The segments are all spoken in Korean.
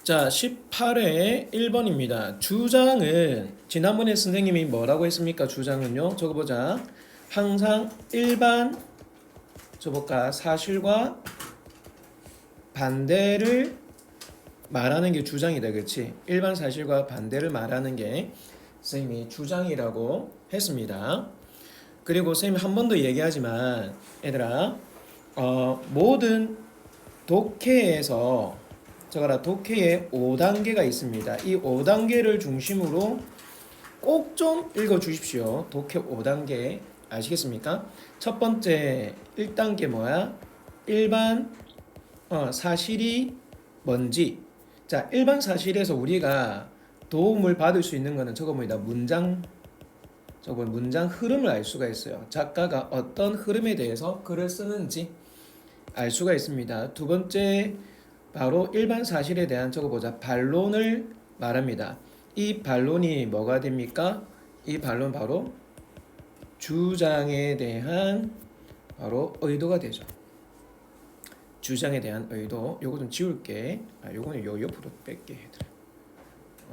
자, 18회 1번입니다. 주장은 지난번에 선생님이 뭐라고 했습니까? 주장은요. 적어보자. 항상 일반 저볼까 사실과 반대를 말하는 게 주장이다. 그렇지? 일반 사실과 반대를 말하는 게 선생님이 주장이라고 했습니다. 그리고 선생님이 한 번 더 얘기하지만 얘들아 모든 독해에서 저거라 독해에 5단계가 있습니다. 이 5단계를 중심으로 꼭 좀 읽어 주십시오. 독해 5단계 아시겠습니까? 첫 번째 1단계 뭐야? 일반 사실이 뭔지. 자, 일반 사실에서 우리가 도움을 받을 수 있는 거는 저거 뭐다? 문장 흐름을 알 수가 있어요. 작가가 어떤 흐름에 대해서 글을 쓰는지 알 수가 있습니다. 두 번째 바로 일반 사실에 대한 적어보자 반론을 말합니다. 이 반론이 뭐가 됩니까? 이 반론 바로 주장에 대한 바로 의도가 되죠. 주장에 대한 의도. 요거 좀 지울게. 요거는 요 옆으로 뺄게 얘들아.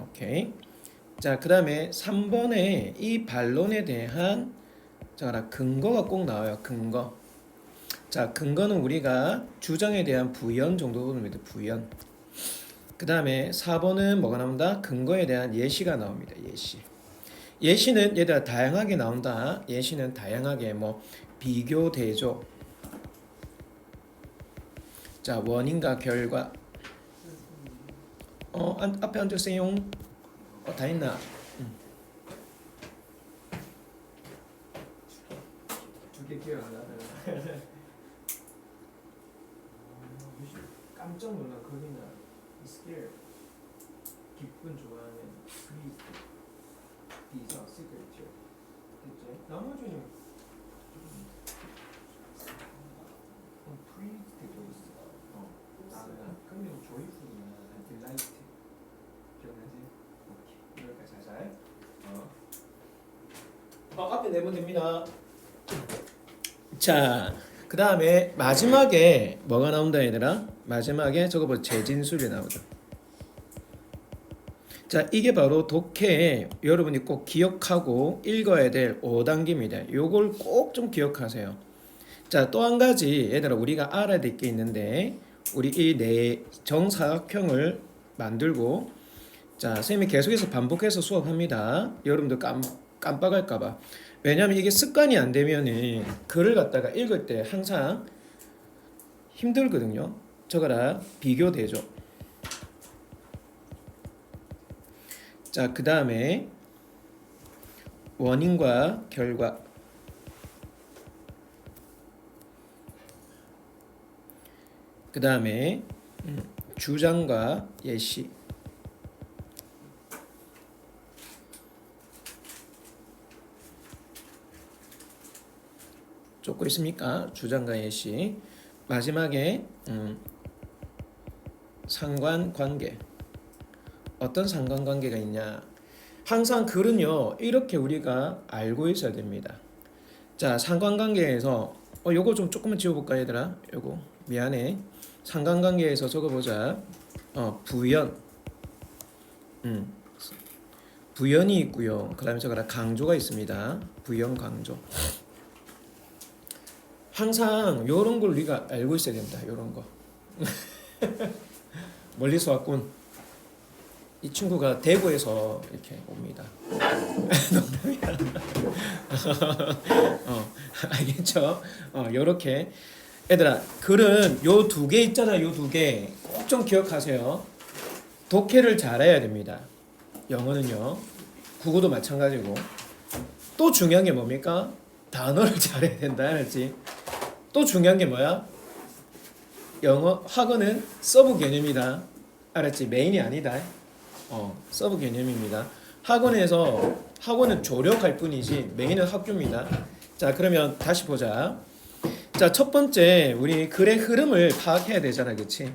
오케이. 자, 그 다음에 3번에 이 반론에 대한 근거가 꼭 나와요. 근거. 자, 근거는 우리가 주장에 대한 부연 정도 보면 됩니다. 부연. 그 다음에 4번은 뭐가 나온다? 근거에 대한 예시가 나옵니다. 예시. 예시는 얘들아 다양하게 나온다. 예시는 다양하게 뭐 비교 대조. 자, 원인과 결과. 앞에 앉으세요. 다 있나? 두 개 기억 안 나네. 깜짝 놀란 거기는 scared 기쁜 좋아하는 pleased these are secret 됐지? 나머지는 pleased도 있어. 나는 그럼 joyful이나 delight 기억나지? 오케이 여기까지 자자. 앞에 내면 됩니다. 자, 그 다음에 마지막에 뭐가 나온다 얘들아? 마지막에 저거 뭐 재진술이 나오죠. 자, 이게 바로 독해에 여러분이 꼭 기억하고 읽어야 될 5단계입니다. 요걸 꼭 좀 기억하세요. 자, 또 한 가지 얘들아 우리가 알아야 될 게 있는데 우리 이 네 정사각형을 만들고 자, 선생님이 계속해서 반복해서 수업합니다. 여러분들 깜빡할까봐. 왜냐면 이게 습관이 안 되면은 글을 갖다가 읽을 때 항상 힘들거든요. 저거라 비교 대조. 자, 그 다음에 원인과 결과. 그 다음에 주장과 예시. 쫓고 있습니까? 주장과 예시. 마지막에 상관관계. 어떤 상관관계가 있냐? 항상 글은요 이렇게 우리가 알고 있어야 됩니다. 자, 상관관계에서 요거 좀 조금만 지워볼까 얘들아? 요거 미안해. 상관관계에서 적어보자. 부연. 부연이 있고요. 그 다음에 저거라 강조가 있습니다. 부연 강조. 항상 요런 걸 우리가 알고 있어야 됩니다. 요런 거. 멀리서 왔군. 이 친구가 대구에서 이렇게 옵니다. 농담이야. 알겠죠? 요렇게 얘들아 글은 요 두 개 있잖아. 요 두 개 꼭 좀 기억하세요. 독해를 잘해야 됩니다. 영어는요. 국어도 마찬가지고. 또 중요한 게 뭡니까? 단어를 잘해야 된다. 알았지? 또 중요한 게 뭐야? 영어 학원은 서브 개념이다. 알았지? 메인이 아니다. 서브 개념입니다. 학원은 조력할 뿐이지 메인은 학교입니다. 자, 그러면 다시 보자. 자, 첫 번째 우리 글의 흐름을 파악해야 되잖아. 그치?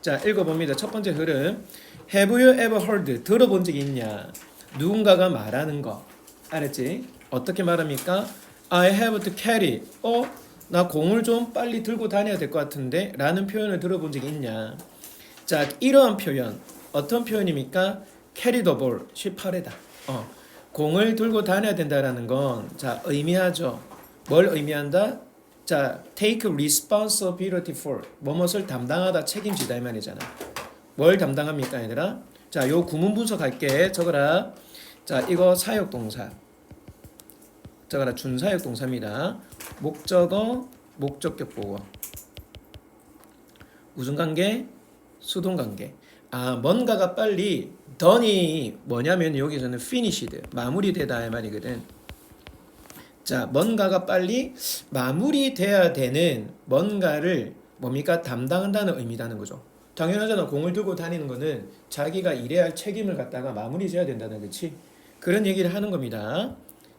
자, 읽어봅니다. 첫 번째 흐름. Have you ever heard? 들어본 적이 있냐? 누군가가 말하는 거. 알았지? 어떻게 말합니까? I have to carry. 나 공을 좀 빨리 들고 다녀야 될 것 같은데 라는 표현을 들어본 적이 있냐? 자, 이러한 표현 어떤 표현입니까? carry the ball, 18회다. 공을 들고 다녀야 된다라는 건 자, 의미하죠. 뭘 의미한다? 자, take responsibility for, 뭐뭇을 담당하다, 책임지다 이 말이잖아. 뭘 담당합니까, 얘들아? 자, 요 구문 분석할게. 적어라. 자, 이거 사역동사. 적어라. 준사역동사입니다. 목적어, 목적격 보고. 무슨 관계? 수동 관계. 뭔가가 빨리 done이 뭐냐면 여기서는 finished, 마무리되다 이 말이거든. 자, 뭔가가 빨리 마무리돼야 되는 뭔가를 뭡니까? 담당한다는 의미라는 거죠. 당연하잖아. 공을 들고 다니는 거는 자기가 일해야 할 책임을 갖다가 마무리 지어야 된다는 거지. 그런 얘기를 하는 겁니다.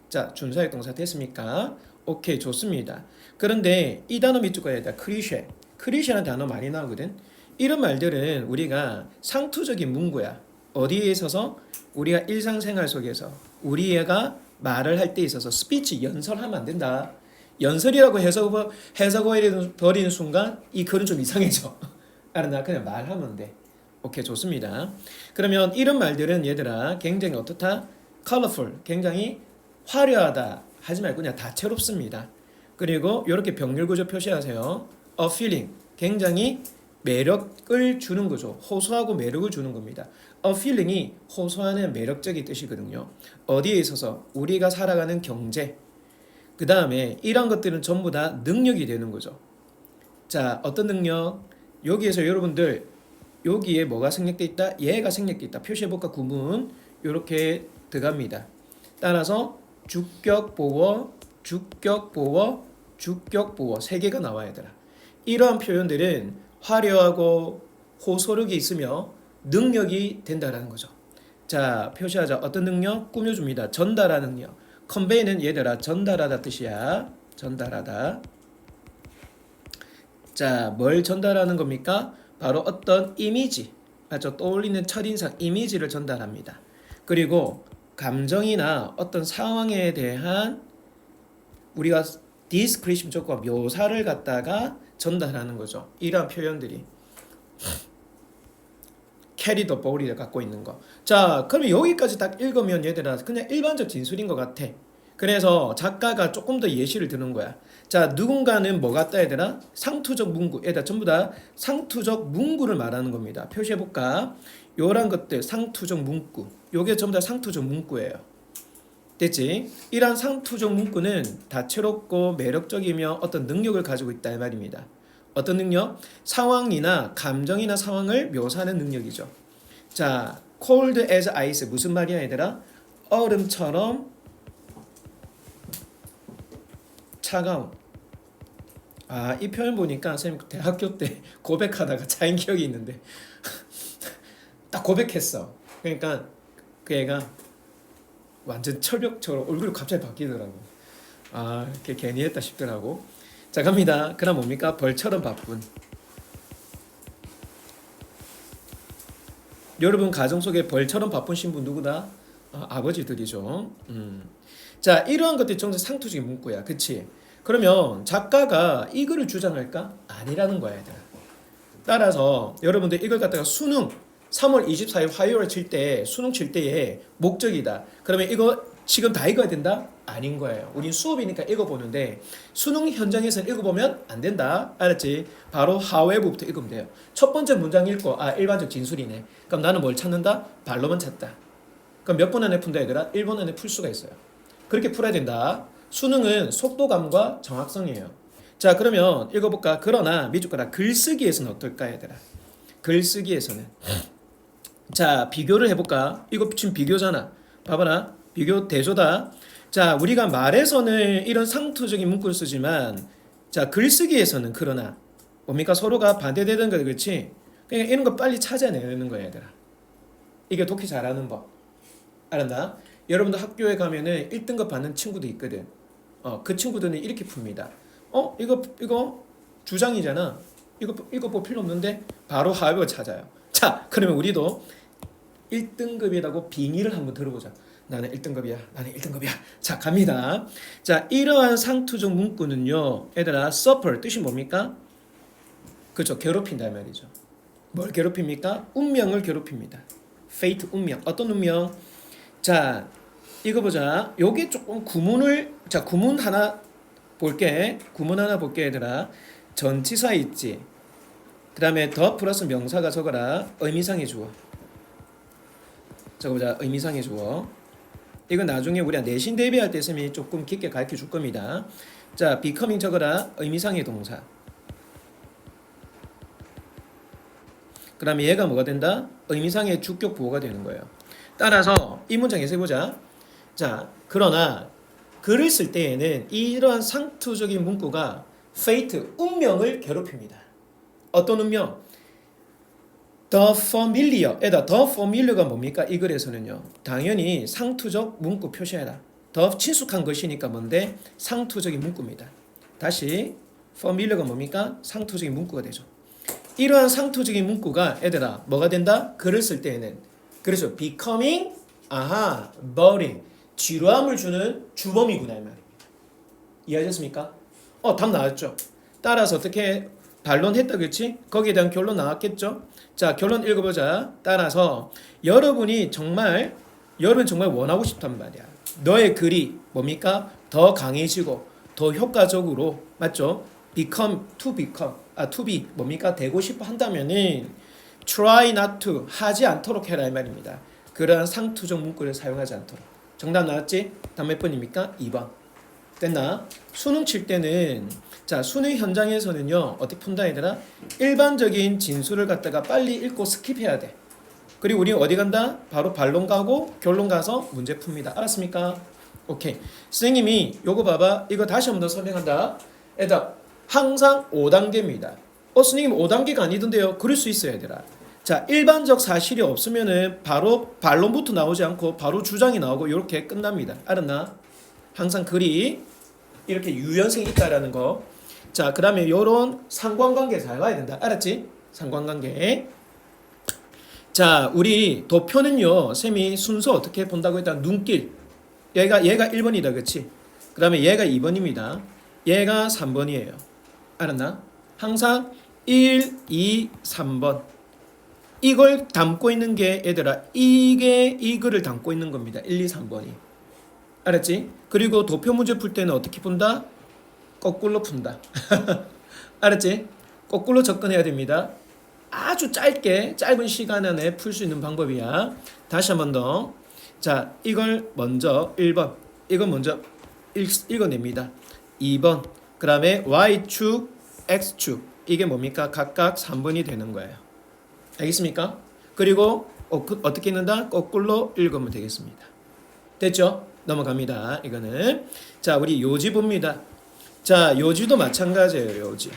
자, 준사역 동사 됐습니까? 오케이, 좋습니다. 그런데 이 단어 밑줄 거야. 클리셰. 클리셰라는 단어 많이 나오거든. 이런 말들은 우리가 상투적인 문구야. 어디에 있어서? 우리가 일상생활 속에서 우리 애가 말을 할 때 있어서 스피치 연설하면 안 된다. 연설이라고 해석해버리는 순간 이 글은 좀 이상해져. 알았나? 그냥 말하면 돼. 오케이, 좋습니다. 그러면 이런 말들은 얘들아 굉장히 어떻다? colorful, 굉장히 화려하다 하지 말고 그냥 다채롭습니다. 그리고 이렇게 병렬 구조 표시하세요. a feeling, 굉장히 매력을 주는 거죠. 호소하고 매력을 주는 겁니다. a feeling이 호소하는 매력적인 뜻이거든요. 어디에 있어서? 우리가 살아가는 경제. 그 다음에 이런 것들은 전부 다 능력이 되는 거죠. 자, 어떤 능력? 여기에서 여러분들 여기에 뭐가 생략돼 있다? 얘가 생략돼 있다. 표시해볼까? 구문 이렇게 들어갑니다. 따라서 주격보어, 주격보어, 주격보어 세 개가 나와야 되더라. 이러한 표현들은 화려하고 호소력이 있으며 능력이 된다라는 거죠. 자, 표시하자. 어떤 능력? 꾸며줍니다. 전달하는 능력. 컨베이는 얘들아 전달하다 뜻이야. 전달하다. 자, 뭘 전달하는 겁니까? 바로 어떤 이미지, 맞죠? 떠올리는 첫인상, 이미지를 전달합니다. 그리고 감정이나 어떤 상황에 대한 우리가 디스크리പ്션 조건 묘사를 갖다가 전달하는 거죠. 이러한 표현들이 carry the ball을 갖고 있는 거. 자, 그러면 여기까지 딱 읽으면 얘들아 그냥 일반적 진술인 것 같아. 그래서 작가가 조금 더 예시를 드는 거야. 자, 누군가는 뭐 같다 얘들아? 상투적 문구. 얘들아 전부 다 상투적 문구를 말하는 겁니다. 표시해볼까? 요런 것들 상투적 문구. 요게 전부 다 상투적 문구예요. 됐지? 이러한 상투적 문구는 다채롭고 매력적이며 어떤 능력을 가지고 있다 이 말입니다. 어떤 능력? 상황이나 감정이나 상황을 묘사하는 능력이죠. 자, cold as ice 무슨 말이야 얘들아? 얼음처럼 차가운. 이 표현 보니까 선생님 대학교 때 고백하다가 차인 기억이 있는데 딱 고백했어. 그러니까 그 애가 완전 철벽처럼 얼굴이 갑자기 바뀌더라고. 이렇게 괜히 했다 싶더라고. 자, 갑니다. 그럼 뭡니까? 벌처럼 바쁜. 여러분 가정 속에 벌처럼 바쁜 신분 누구다? 아버지들이죠. 자, 이러한 것들이 정말 상투적인 문구야. 그치? 그러면 작가가 이 글을 주장할까? 아니라는 거야, 얘들아. 따라서 여러분들 이걸 갖다가 수능 3월 24일 화요일 칠 때 수능 칠 때의 목적이다. 그러면 이거 지금 다 읽어야 된다? 아닌 거예요. 우린 수업이니까 읽어보는데 수능 현장에서는 읽어보면 안 된다. 알았지? 바로 하회부부터 읽으면 돼요. 첫 번째 문장 읽고 일반적 진술이네. 그럼 나는 뭘 찾는다? 반론만 찾다. 그럼 몇 분 안에 푼다 얘들아? 1분 안에 풀 수가 있어요. 그렇게 풀어야 된다. 수능은 속도감과 정확성이에요. 자, 그러면 읽어볼까? 그러나 미주거라 글쓰기에서는 어떨까 얘들아? 글쓰기에서는 자, 비교를 해볼까? 이거 지금 비교잖아. 봐봐라. 비교 대조다. 자, 우리가 말에서는 이런 상투적인 문구를 쓰지만 자, 글쓰기에서는 그러나 뭡니까? 서로가 반대되는 거 그렇지? 그러니까 이런 거 빨리 찾아내는 거야 얘들아. 이게 독해 잘하는 법. 알았나? 여러분들 학교에 가면은 1등급 받는 친구도 있거든. 그 친구들은 이렇게 풉니다. 이거 주장이잖아. 이거 뭐 필요 없는데 바로 하위를 찾아요. 자, 그러면 우리도 1등급이라고 빙의를 한번 들어보자. 나는 1등급이야. 나는 1등급이야. 자, 갑니다. 자, 이러한 상투적 문구는요. 얘들아, suffer 뜻이 뭡니까? 그렇죠. 괴롭힌다 말이죠. 뭘 괴롭힙니까? 운명을 괴롭힙니다. fate 운명. 어떤 운명? 자, 이거 보자. 요게 조금 구문을 자, 구문 하나 볼게. 구문 하나 볼게 얘들아. 전치사 있지. 그다음에 더 플러스 명사가 적어라. 의미상의 주어. 적어보자. 의미상의 주어. 이건 나중에 우리가 내신 대비할 때 쌤이 조금 깊게 가르쳐 줄 겁니다. 자, becoming 적어라. 의미상의 동사. 그 다음에 얘가 뭐가 된다? 의미상의 주격 부호가 되는 거예요. 따라서 이 문장에서 해보자. 자, 그러나 글을 쓸 때에는 이러한 상투적인 문구가 fate, 운명을 괴롭힙니다. 어떤 운명? The familiar. 에다 the familiar가 뭡니까? 이 글에서는요. 당연히 상투적 문구 표시해라. 더 친숙한 것이니까 뭔데? 상투적인 문구입니다. 다시 familiar가 뭡니까? 상투적인 문구가 되죠. 이러한 상투적인 문구가 얘들아 뭐가 된다? 글을 쓸 때에는 그래서 becoming boring 지루함을 주는 주범이구나 이 말입니다. 이해하셨습니까? 답 나왔죠? 따라서 어떻게 반론했다 그렇지? 거기에 대한 결론 나왔겠죠? 자 결론 읽어보자. 따라서 여러분 정말 원하고 싶단 말이야. 너의 글이 뭡니까? 더 강해지고 더 효과적으로 맞죠? to be 뭡니까? 되고 싶어 한다면은 try not to 하지 않도록 해라 이 말입니다. 그러한 상투적 문구를 사용하지 않도록. 정답 나왔지? 답 몇 번입니까? 2번. 됐나? 수능 칠 때는 자 수능 현장에서는요 어떻게 푼다 얘들아? 일반적인 진술을 갖다가 빨리 읽고 스킵해야 돼. 그리고 우리 어디 간다? 바로 반론 가고 결론 가서 문제 풉니다. 알았습니까? 오케이. 선생님이 요거 봐봐. 이거 다시 한번 더 설명한다. 얘들아 항상 5단계입니다. 선생님 5단계가 아니던데요. 그럴 수 있어요 얘들아. 자 일반적 사실이 없으면은 바로 반론부터 나오지 않고 바로 주장이 나오고 이렇게 끝납니다. 알았나? 항상 글이 이렇게 유연성이 있다라는 거. 자 그 다음에 요런 상관관계 잘 봐야 된다. 알았지? 상관관계. 자 우리 도표는요 쌤이 순서 어떻게 본다고 했다? 눈길. 얘가 1번이다 그치? 그 다음에 얘가 2번입니다. 얘가 3번이에요. 알았나? 항상 1, 2, 3번 이걸 담고 있는 게 얘들아 이게 이 글을 담고 있는 겁니다. 1, 2, 3번이. 알았지? 그리고 도표 문제 풀 때는 어떻게 푼다? 거꾸로 푼다. 알았지? 거꾸로 접근해야 됩니다. 아주 짧은 시간 안에 풀 수 있는 방법이야. 다시 한 번 더. 자, 이걸 먼저 1번. 이거 먼저 읽어냅니다. 2번. 그 다음에 Y축, X축. 이게 뭡니까? 각각 3번이 되는 거예요. 알겠습니까? 그리고 어떻게 읽는다? 거꾸로 읽으면 되겠습니다. 됐죠? 넘어갑니다. 이거는. 자, 우리 요지 봅니다. 자, 요지도 마찬가지예요. 요지.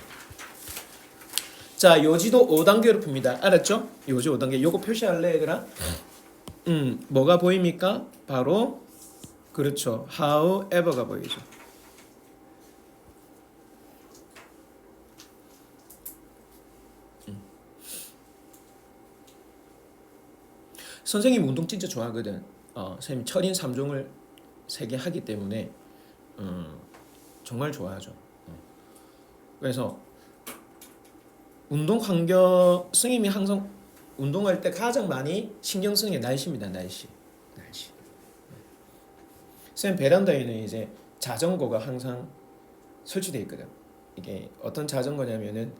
자, 요지도 5단계로 풉니다. 알았죠? 요지 5단계. 요거 표시할래, 얘들아? 뭐가 보입니까? 바로 그렇죠. however가 보이죠. 선생님 운동 진짜 좋아하거든. 선생님 철인 3종을 3개 하기 때문에 정말 좋아하죠. 그래서 운동 환경 선생님이 항상 운동할 때 가장 많이 신경 쓰는 게 날씨입니다. 날씨. 선생님 베란다에는 이제 자전거가 항상 설치되어 있거든. 이게 어떤 자전거냐면은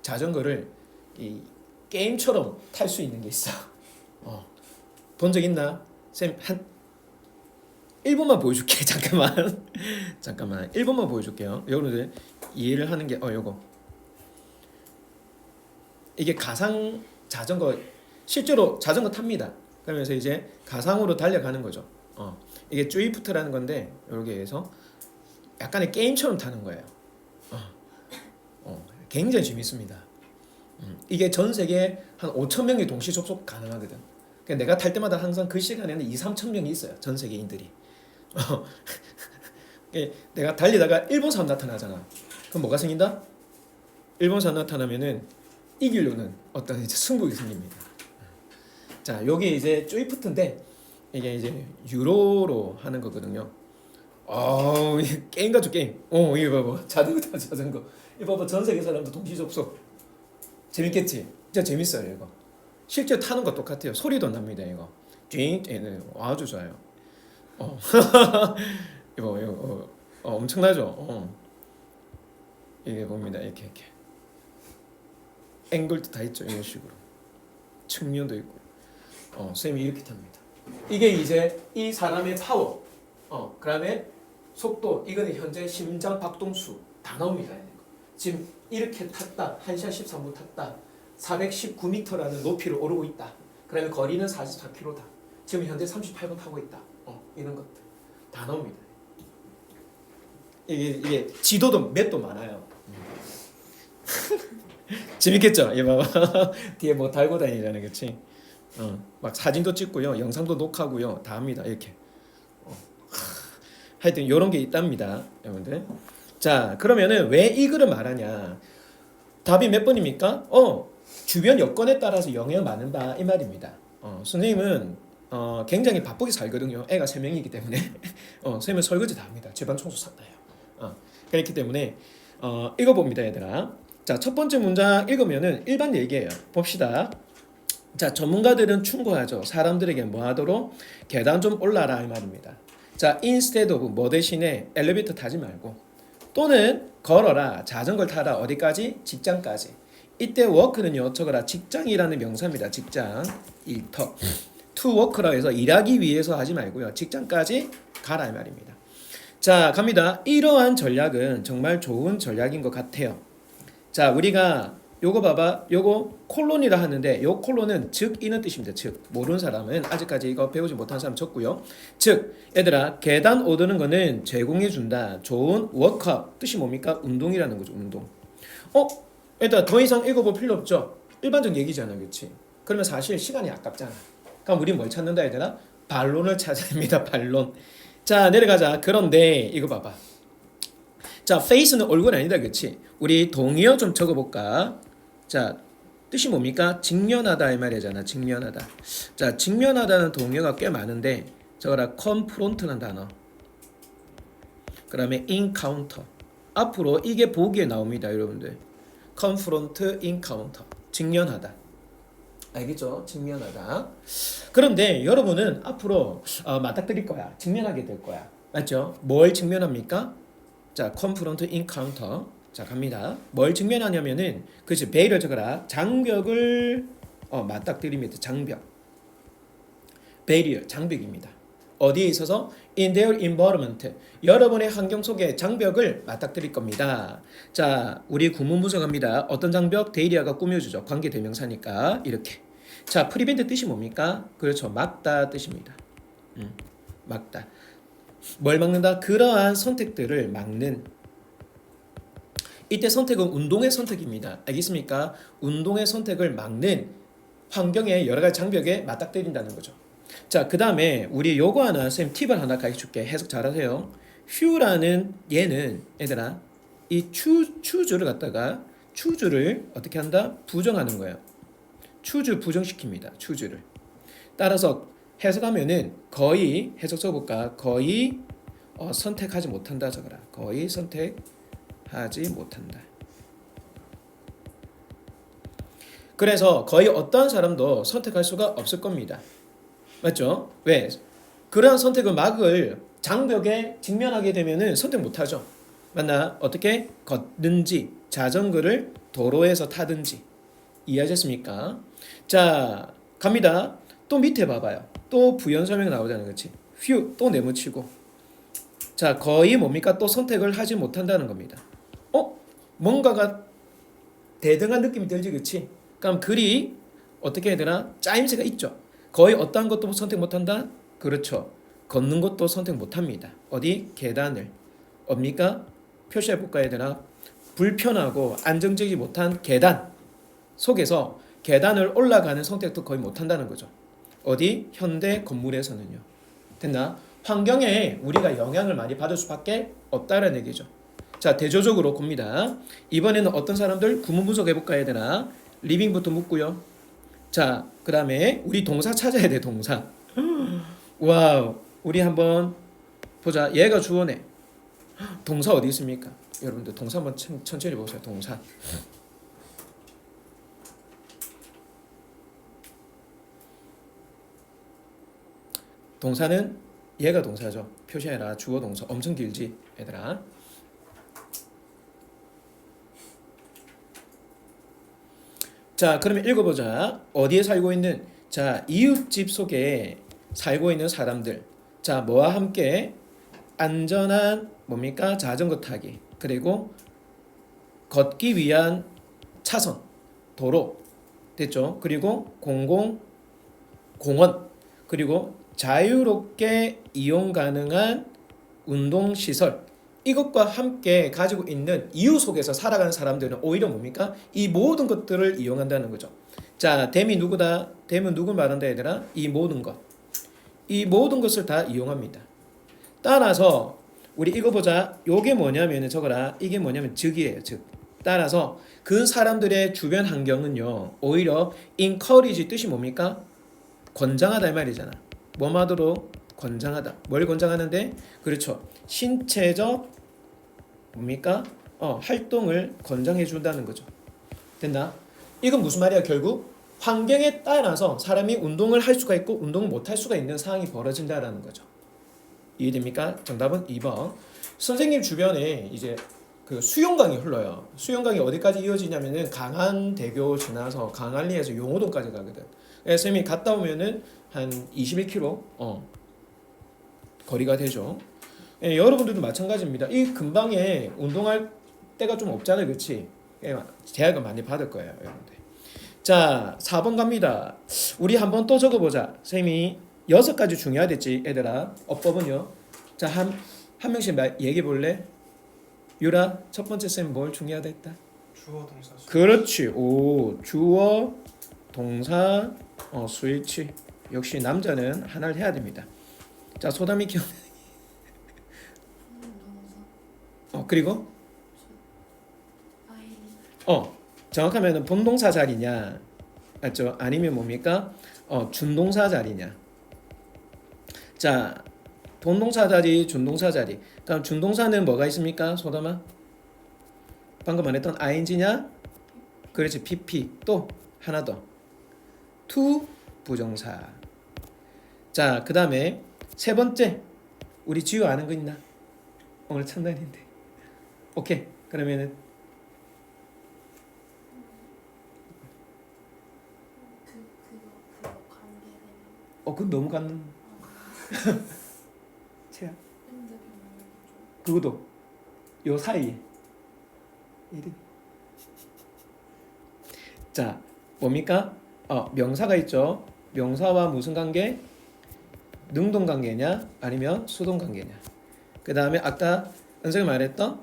자전거를 이 게임처럼 탈 수 있는 게 있어. 본 적 있나? 쌤 한 1분만 보여줄게. 잠깐만 1분만 보여줄게요. 여러분들 이해를 하는 게 요거 이게 가상 자전거 실제로 자전거 탑니다. 그러면서 이제 가상으로 달려가는 거죠. 이게 쭈이프트라는 건데 여기에서 약간의 게임처럼 타는 거예요. 굉장히 재밌습니다. 이게 전 세계 한 5,000명이 동시 접속 가능하거든. 그러니까 내가 탈 때마다 항상 그 시간에는 2-3,000명이 있어요. 전 세계인들이. 내가 달리다가 일본 사람 나타나잖아. 그럼 뭐가 생긴다? 일본 사람 나타나면은 이기려는 어떤 이제 승부가 생깁니다. 자, 여기 이제 쭈이프트인데 이게 이제 유로로 하는 거거든요. 게임 같죠 게임. 이거 봐봐. 자전거. 이거 봐봐. 전 세계 사람도 동시 접속. 재밌겠지? 진짜 재밌어요 이거. 실제 타는 거 똑같아요. 소리도 납니다 이거. 띵, 아주 좋아요. 어. 이거 엄청나죠? 이게 봅니다. 이렇게 앵글도 다 있죠. 이런 식으로 측면도 있고. 쌤이 이렇게 탑니다. 이게 이제 이 사람의 파워. 그다음에 속도. 이거는 현재 심장 박동수 다 나옵니다. 지금 이렇게 탔다. 1시간 13분 탔다. 419m라는 높이를 오르고 있다. 그다음에 거리는 44km다. 지금 현재 38분 타고 있다. 이런 것들 다 나옵니다. 이게 지도도 맵도 많아요. 재밌겠죠? 이 봐봐. 뒤에 뭐 달고 다니잖아요, 그렇지? 막 사진도 찍고요, 영상도 녹화하고요, 다 합니다. 이렇게. 하여튼 이런 게 있답니다, 여러분들. 자, 그러면은 왜 이 글을 말하냐? 답이 몇 번입니까? 주변 여건에 따라서 영향을 받는다 이 말입니다. 선생님은 굉장히 바쁘게 살거든요. 애가 3명이기 때문에 선생님은 설거지 다 합니다. 집안 청소 싹 다 해요. 그렇기 때문에 읽어봅니다, 얘들아. 자, 첫 번째 문장 읽으면은 일반 얘기예요. 봅시다. 자, 전문가들은 충고하죠. 사람들에게 뭐 하도록? 계단 좀 올라라 이 말입니다. 자, instead of 뭐 대신에 엘리베이터 타지 말고 또는 걸어라, 자전거를 타라. 어디까지? 직장까지. 이때 work는요, 적어라. 직장이라는 명사입니다. 직장, 일터. to work라 해서 일하기 위해서 하지 말고요. 직장까지 가라 이 말입니다. 자, 갑니다. 이러한 전략은 정말 좋은 전략인 것 같아요. 자, 우리가 요거 봐봐. 요거 콜론이라 하는데 요 콜론은 즉 이는 뜻입니다. 즉 모르는 사람은 아직까지 이거 배우지 못한 사람 적고요. 즉 얘들아, 계단 오르는 거는 제공해 준다. 좋은 워크업. 뜻이 뭡니까? 운동이라는 거죠. 운동. 얘들아, 더 이상 읽어볼 필요 없죠. 일반적 얘기잖아, 그렇지? 그러면 사실 시간이 아깝잖아. 그럼 우리 뭘 찾는다 얘들아? 반론을 찾아야 됩니다. 반론. 자, 내려가자. 그런데 이거 봐봐. 자, face는 얼굴 아니다, 그렇지? 우리 동의어 좀 적어볼까? 자, 뜻이 뭡니까? 직면하다 이 말이잖아. 직면하다. 자, 직면하다는 동의어가 꽤 많은데 적어라. confront라는 단어. 그 다음에 encounter. 앞으로 이게 보기에 나옵니다, 여러분들. confront, encounter. 직면하다. 알겠죠? 직면하다. 그런데 여러분은 앞으로 맞닥뜨릴 거야. 직면하게 될 거야. 맞죠? 뭘 직면합니까? 자, confront, encounter. 자, 갑니다. 뭘 직면하냐면은 그렇지. 베일을 적어라. 장벽을 맞닥뜨립니다. 장벽. barrier, 장벽입니다. 어디에 있어서? in their environment. 여러분의 환경 속에 장벽을 맞닥뜨릴 겁니다. 자, 우리 구문 분석합니다. 어떤 장벽? 데이리아가 꾸며주죠. 관계 대명사니까 이렇게. 자, 프리벤트 뜻이 뭡니까? 그렇죠. 막다 뜻입니다. 막다. 뭘 막는다? 그러한 선택들을 막는. 이때 선택은 운동의 선택입니다. 알겠습니까? 운동의 선택을 막는 환경의 여러 가지 장벽에 맞닥뜨린다는 거죠. 자, 그 다음에 우리 요거 하나 쌤 팁을 하나 가르쳐줄게. 해석 잘하세요. 휴라는 얘는 얘들아 이 추주를 갖다가 추주를 어떻게 한다? 부정하는 거예요. 추주 부정시킵니다. 추주를. 따라서 해석하면은 거의 해석 써볼까? 거의 선택하지 못한다 적어라. 거의 선택하지 못한다. 그래서 거의 어떤 사람도 선택할 수가 없을 겁니다. 맞죠? 왜? 그러한 선택을 막을 장벽에 직면하게 되면은 선택 못하죠. 맞나? 어떻게? 걷든지 자전거를 도로에서 타든지. 이해하셨습니까? 자, 갑니다. 또 밑에 봐봐요. 또 부연 설명 나오잖아요. 그렇지? 휴, 또 네모치고. 자, 거의 뭡니까? 또 선택을 하지 못한다는 겁니다. 뭔가가 대등한 느낌이 들지, 그렇지? 그럼 글이 어떻게 해야 되나? 짜임새가 있죠. 거의 어떠한 것도 선택 못한다? 그렇죠. 걷는 것도 선택 못합니다. 어디? 계단을. 뭡니까? 표시해볼까 해야 되나? 불편하고 안정적이지 못한 계단 속에서 계단을 올라가는 선택도 거의 못한다는 거죠. 어디? 현대 건물에서는요. 됐나? 환경에 우리가 영향을 많이 받을 수밖에 없다는 얘기죠. 자, 대조적으로 봅니다. 이번에는 어떤 사람들 구문 분석해볼까 해야 되나? 리빙부터 묻고요. 자, 그 다음에 우리 동사 찾아야 돼. 동사. 와우. 우리 한번 보자. 얘가 주어네. 동사 어디 있습니까? 여러분들 동사 한번 천천히 보세요. 동사. 동사는 얘가 동사죠. 표시해라. 주어 동사 엄청 길지 얘들아. 자, 그러면 읽어보자. 어디에 살고 있는, 자, 이웃집 속에 살고 있는 사람들. 자, 뭐와 함께 안전한 뭡니까? 자전거 타기. 그리고 걷기 위한 차선, 도로. 됐죠? 그리고 공원. 그리고 자유롭게 이용 가능한 운동시설. 이것과 함께 가지고 있는 이유 속에서 살아가는 사람들은 오히려 뭡니까? 이 모든 것들을 이용한다는 거죠. 자, 댐이 누구다? 댐은 누굴 말한다 얘들아? 이 모든 것. 이 모든 것을 다 이용합니다. 따라서 우리 이거 보자. 요게 뭐냐면 적어라. 이게 뭐냐면 즉이에요. 즉. 따라서 그 사람들의 주변 환경은요. 오히려 encourage 뜻이 뭡니까? 권장하다 이 말이잖아. 뭐마도록 권장하다. 뭘 권장하는데? 그렇죠. 신체적 뭡니까? 활동을 권장해 준다는 거죠. 됐나? 이건 무슨 말이야? 결국 환경에 따라서 사람이 운동을 할 수가 있고 운동을 못 할 수가 있는 상황이 벌어진다라는 거죠. 이해됩니까? 정답은 2번. 선생님 주변에 이제 그 수영강이 흘러요. 수영강이 어디까지 이어지냐면은 강한대교 지나서 강안리에서 용호동까지 가거든. 그래서 선생님이 갔다 오면은 한 21km 거리가 되죠. 예, 여러분들도 마찬가지입니다. 이 근방에 운동할 때가 좀 없잖아요, 그렇지? 예, 제약을 많이 받을 거예요, 여러분들. 자, 4번 갑니다. 우리 한번 또 적어보자. 선생님이 6가지 중요하댔지, 얘들아. 어법은요. 자, 한 명씩 얘기해 볼래? 유라, 첫 번째 쌤 뭘 중요하다 했다? 주어 동사 수일치. 그렇지. 오, 주어, 동사, 수일치. 역시 남자는 하나를 해야 됩니다. 자, 소담이 기억. 그리고 정확하면 본동사 자리냐, 맞죠? 아니면 뭡니까? 준동사 자리냐. 자, 본동사 자리, 준동사 자리. 그럼 준동사는 뭐가 있습니까? 소담아? 방금 말했던 ing냐? 그렇지. pp. 또 하나 더. to 부정사. 자, 그 다음에 세 번째. 우리 지우 아는 거 있나? 오늘 첫날인데. 오케이. 그러면은 그건 너무 갖는. 채야. 그것도 요 사이에. 이름. 자, 뭡니까? 명사가 있죠. 명사와 무슨 관계? 능동 관계냐? 아니면 수동 관계냐? 그 다음에 아까 은석이 말했던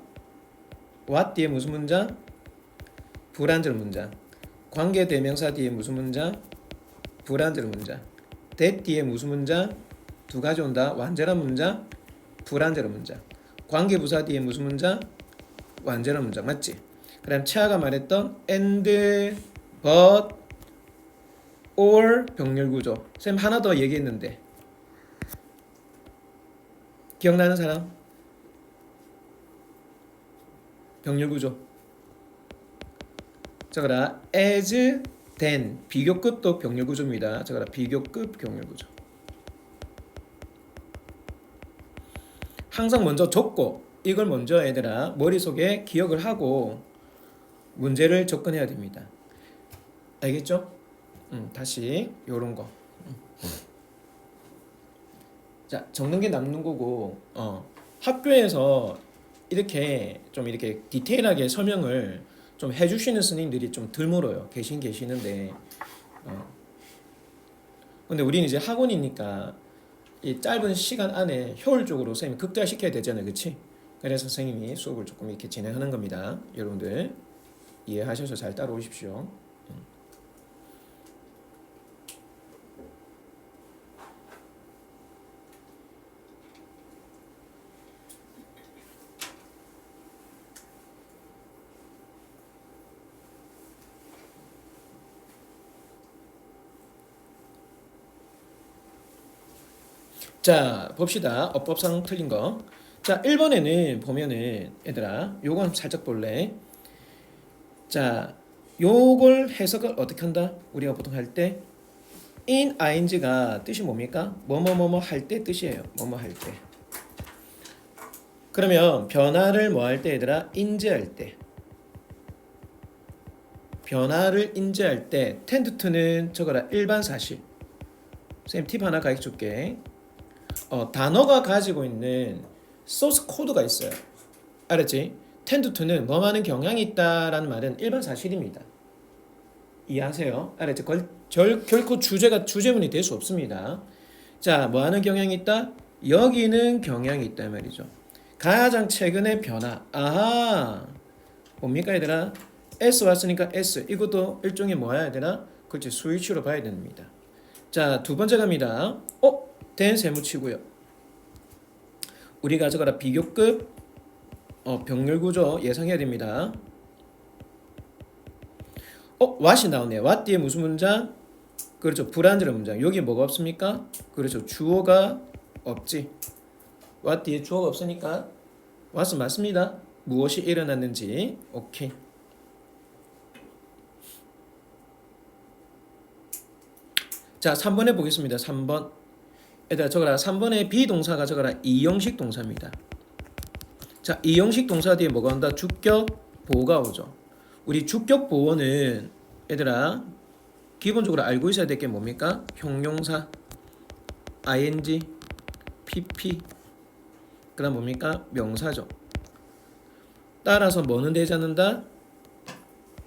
what 뒤에 무슨 문장? 불완전 문장. 관계 대명사 뒤에 무슨 문장? 불완전 문장. that 뒤에 무슨 문장? 두 가지 온다. 완전한 문장, 불완전한 문장. 관계 부사 뒤에 무슨 문장? 완전한 문장. 맞지? 그다음 채아가 말했던 and, but, or 병렬 구조. 쌤 하나 더 얘기했는데 기억나는 사람? 병렬 구조. 적어라. as, then. 비교급도 병렬 구조입니다. 적어라. 비교급 병렬 구조. 항상 먼저 적고 이걸 먼저 얘들아 머릿속에 기억을 하고 문제를 접근해야 됩니다. 알겠죠? 다시 요런 거. 자, 적는 게 남는 거고 학교에서 이렇게 좀 이렇게 디테일하게 설명을 좀 해주시는 스님들이 좀 드물어요. 계시는데 근데 우리는 이제 학원이니까 이 짧은 시간 안에 효율적으로 선생님이 극대화시켜야 되잖아요. 그렇지? 그래서 선생님이 수업을 조금 이렇게 진행하는 겁니다. 여러분들 이해하셔서 잘 따라오십시오. 자, 봅시다. 어법상 틀린 거. 자, 1번에는 보면은 얘들아 요거 살짝 볼래. 자, 요걸 해석을 어떻게 한다? 우리가 보통 할 때 in ing가 뜻이 뭡니까? 뭐뭐뭐뭐 할 때 뜻이에요. 뭐뭐 할 때. 그러면 변화를 뭐 할 때 얘들아? 인지할 때. 변화를 인지할 때 tend to는 저거라 일반 사실. 선생님 팁 하나 가르쳐 줄게. 단어가 가지고 있는 소스 코드가 있어요. 알았지? tend to는 뭐하는 경향이 있다라는 말은 일반 사실입니다. 이해하세요? 알았지? 결코 주제문이 될 수 없습니다. 자, 뭐하는 경향이 있다? 여기는 경향이 있다 말이죠. 가장 최근의 변화. 아하. 뭡니까 얘들아? S 왔으니까 S. 이것도 일종의 뭐야 얘들아? 그렇지. 스위치로 봐야 됩니다. 자, 두 번째 갑니다. 된 세무치고요. 우리가 저거라 비교급 병렬 구조 예상해야 됩니다. what이 나오네요. what 뒤에 무슨 문장? 그렇죠. 불완전한 문장. 여기 뭐가 없습니까? 그렇죠. 주어가 없지. what 뒤에 주어가 없으니까 what은 맞습니다. 무엇이 일어났는지. 오케이. 자, 3번 해보겠습니다. 3번. 얘들아 저거라 3번의 비동사가 저거라 이형식 동사입니다. 자, 이형식 동사 뒤에 뭐가 온다? 주격 보호가 오죠. 우리 주격 보호는 얘들아 기본적으로 알고 있어야 될 게 뭡니까? 형용사, ing, pp, 그다음 뭡니까? 명사죠. 따라서 뭐는 되지 않는다?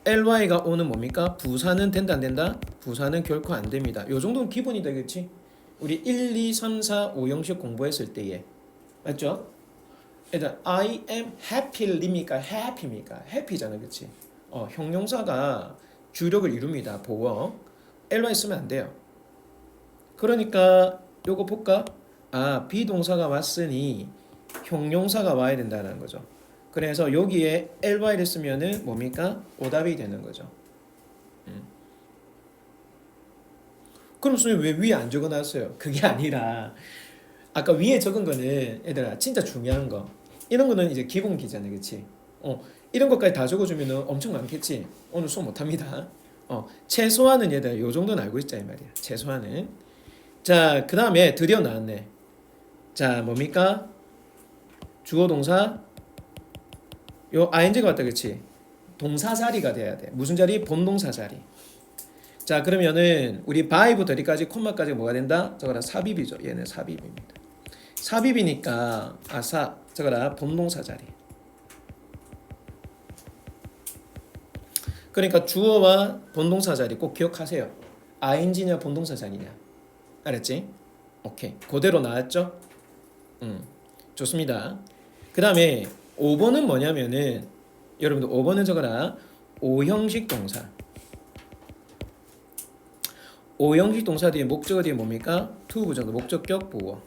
ly가 오는 뭡니까? 부사는 된다 안 된다? 부사는 결코 안 됩니다. 요 정도는 기본이다, 그렇지? 우리 1, 2, 3, 4, 5형식 공부했을 때에 맞죠? 일단 I am happy입니까? happy입니까? happy잖아, 그렇지? 형용사가 주력을 이룹니다. 보어. ly 쓰면 안 돼요. 그러니까 요거 볼까? 비동사가 왔으니 형용사가 와야 된다는 거죠. 그래서 여기에 ly를 쓰면은 뭡니까? 오답이 되는 거죠. 그럼 선생님 왜 위에 안 적어놨어요? 그게 아니라 아까 위에 적은 거는 얘들아 진짜 중요한 거 이런 거는 이제 기본기잖아요, 그렇지? 이런 것까지 다 적어주면 엄청 많겠지. 오늘 수업 못합니다. 최소한은 얘들아 요 정도는 알고 있자 이 말이야. 최소한은. 자, 그 다음에 드디어 나왔네. 자, 뭡니까? 주어 동사 요 ing가 왔다, 그렇지? 동사 자리가 돼야 돼. 무슨 자리? 본동사 자리. 자, 그러면은 우리 by부터 여기까지 콤마까지 뭐가 된다? 저거라 삽입이죠. 얘는 삽입입니다. 삽입이니까 저거라 본동사 자리. 그러니까 주어와 본동사 자리 꼭 기억하세요. ing냐 본동사 자리냐. 알았지? 오케이. 그대로 나왔죠? 좋습니다. 그 다음에 5번은 뭐냐면은 여러분들 5번은 저거라 5형식 동사. 5형식 동사 뒤에 목적어 뒤에 뭡니까? to 부정도 목적격 보어.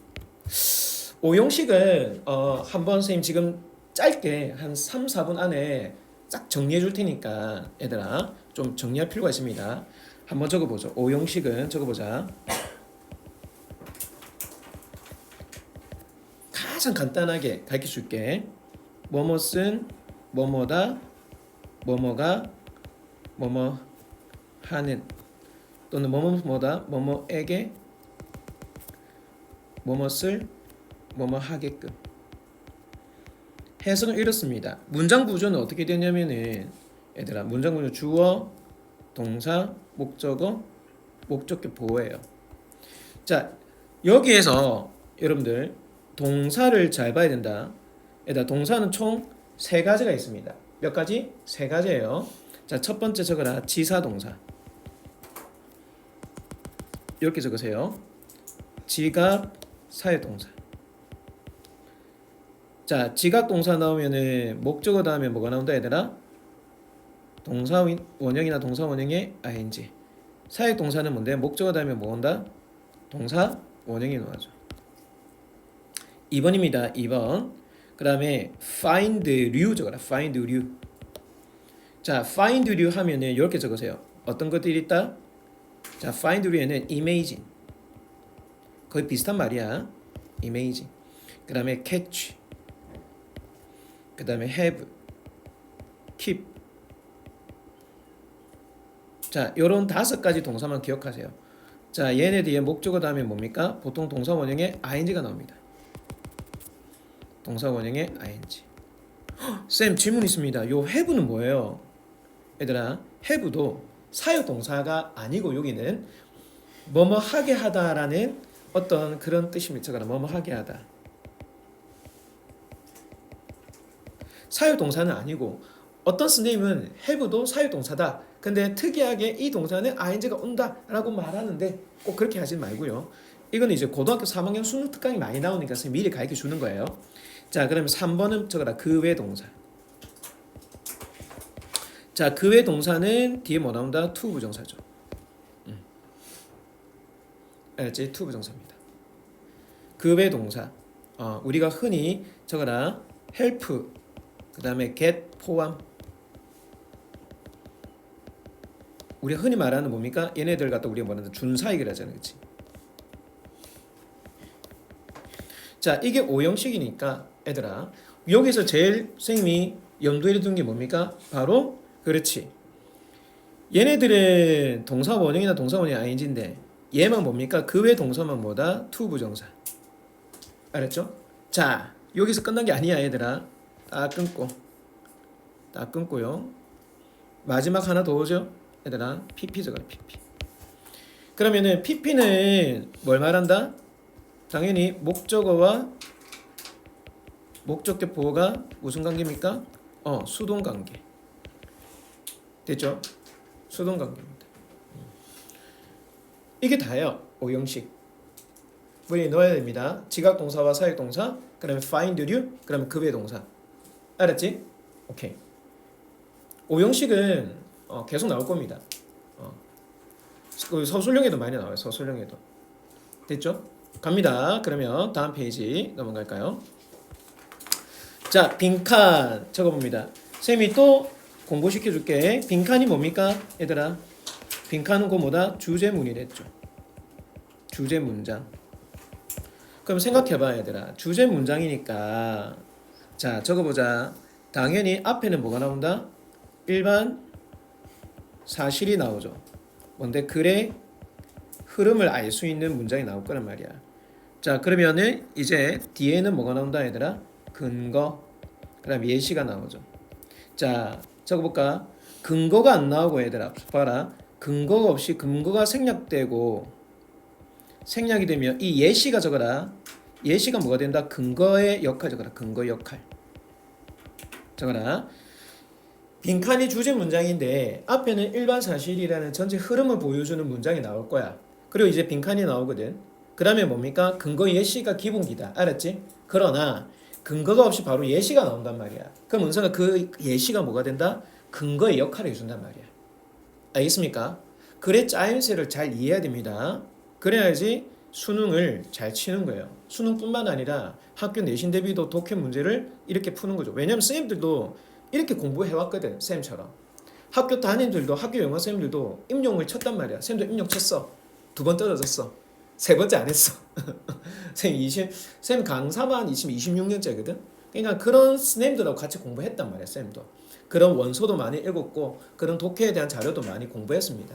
5형식은 한번 선생님 지금 짧게 한 3, 4분 안에 싹 정리해 줄 테니까 얘들아 좀 정리할 필요가 있습니다. 한번 적어보죠. 5형식은 적어보자. 가장 간단하게 가르쳐 줄게. 뭐뭐쓴 뭐뭐다 뭐뭐가 뭐뭐 하는 또는 뭐뭐뭐다 뭐뭐에게 뭐뭐쓸 뭐뭐하게끔. 해석은 이렇습니다. 문장 구조는 어떻게 되냐면은 얘들아 문장 구조 주어 동사 목적어 목적격 보호예요. 자, 여기에서 여러분들 동사를 잘 봐야 된다. 얘들아 동사는 총 3가지가 있습니다. 몇 가지? 3가지예요. 자, 첫 번째 적어라 지사동사. 이렇게 적으세요. 지각 사회동사. 자, 지각 동사 나오면은 목적어 다음에 뭐가 나온다 얘들아? 동사 원형이나 동사 원형의 ing. 사회 동사는 뭔데? 목적어 다음에 뭐 온다? 동사 원형이 나오죠. 2번입니다. 2번. 그 다음에 find 류 적어라. find 류. 자, find 류 하면은 이렇게 적으세요. 어떤 것들이 있다? 자, find 류에는 imagine. 거의 비슷한 말이야. imagine. 그 다음에 catch. 그 다음에 have. keep. 자, 요런 5가지 동사만 기억하세요. 자, 얘네 뒤에 목적어 다음에 뭡니까? 보통 동사 원형에 ing가 나옵니다. 동사 원형에 ing. 쌤 질문 있습니다. 요 have는 뭐예요? 얘들아, have도 사역 동사가 아니고 여기는 뭐뭐 하게 하다라는 어떤 그런 뜻입니다. 저거는 뭐뭐 하게 하다. 사역 동사는 아니고 어떤 스님은 have도 사역 동사다. 근데 특이하게 이 동사는 ing가 온다라고 말하는데 꼭 그렇게 하지 말고요. 이건 이제 고등학교 3학년 수능 특강이 많이 나오니까 선생님이 미리 가르쳐 주는 거예요. 자, 그러면 3번은 저거다. 그 외 동사. 자, 그 외 동사는 뒤에 뭐 나온다? to 부정사죠. 알았지? to 부정사입니다. 그 외 동사. 우리가 흔히 저거다. help, 그 다음에 get 포함. 우리가 흔히 말하는 뭡니까? 얘네들 갖다 우리가 뭐라는 준사역이라 하잖아요. 그치? 자, 이게 오형식이니까 얘들아, 여기서 제일 선생님이 염두에 둔 게 뭡니까? 바로 그렇지. 얘네들은 동사 원형이나 동사 원형이 ing인데 얘만 뭡니까? 그 외 동사만 뭐다? to 부정사. 알았죠? 자, 여기서 끝난 게 아니야 얘들아. 딱 끊고요. 마지막 하나 더 오죠? 얘들아, pp죠. pp. 그러면은 pp는 뭘 말한다? 당연히 목적어와 목적격 보호가 무슨 관계입니까? 수동 관계. 됐죠? 수동 관계입니다. 이게 다예요. 오형식. 우리 넣어야 됩니다. 지각 동사와 사역 동사, 그다음에 find you, 그다음에 그 외 동사. 알았지? 오케이. 오형식은 계속 나올 겁니다. 서술형에도 많이 나와요. 서술형에도. 됐죠? 갑니다. 그러면 다음 페이지 넘어갈까요? 자, 빈칸 적어봅니다. 쌤이 또 공부시켜줄게. 빈칸이 뭡니까? 얘들아, 빈칸은 그 뭐다? 주제문이랬죠. 주제문장. 그럼 생각해봐 얘들아. 주제문장이니까 자, 적어보자. 당연히 앞에는 뭐가 나온다? 일반 사실이 나오죠. 뭔데? 글의 흐름을 알 수 있는 문장이 나올 거란 말이야. 자, 그러면은 이제 뒤에는 뭐가 나온다 얘들아? 근거, 그 다음 예시가 나오죠. 자, 적어볼까? 근거가 안 나오고 얘들아 봐라. 근거가 없이 근거가 생략되고 생략이 되면 이 예시가 적어라. 예시가 뭐가 된다? 근거의 역할 적어라. 근거 역할 적어라. 빈칸이 주제 문장인데 앞에는 일반 사실이라는 전체 흐름을 보여주는 문장이 나올 거야. 그리고 이제 빈칸이 나오거든. 그 다음에 뭡니까? 근거 예시가 기본기다. 알았지? 그러나 근거가 없이 바로 예시가 나온단 말이야. 그럼 은서가 그 예시가 뭐가 된다? 근거의 역할을 해준단 말이야. 알겠습니까? 글의 짜임새를 잘 이해해야 됩니다. 그래야지 수능을 잘 치는 거예요. 수능뿐만 아니라 학교 내신 대비도 독해 문제를 이렇게 푸는 거죠. 왜냐면 선생님들도 이렇게 공부해왔거든. 쌤처럼. 학교 담임들도 학교 영어 쌤들도 임용을 쳤단 말이야. 쌤도 임용 쳤어. 2번 떨어졌어. 3번째 안 했어. 쌤 강사만 26년째거든. 그러니까 그런 쌤들하고 같이 공부했단 말이야. 쌤도. 그런 원서도 많이 읽었고 그런 독해에 대한 자료도 많이 공부했습니다.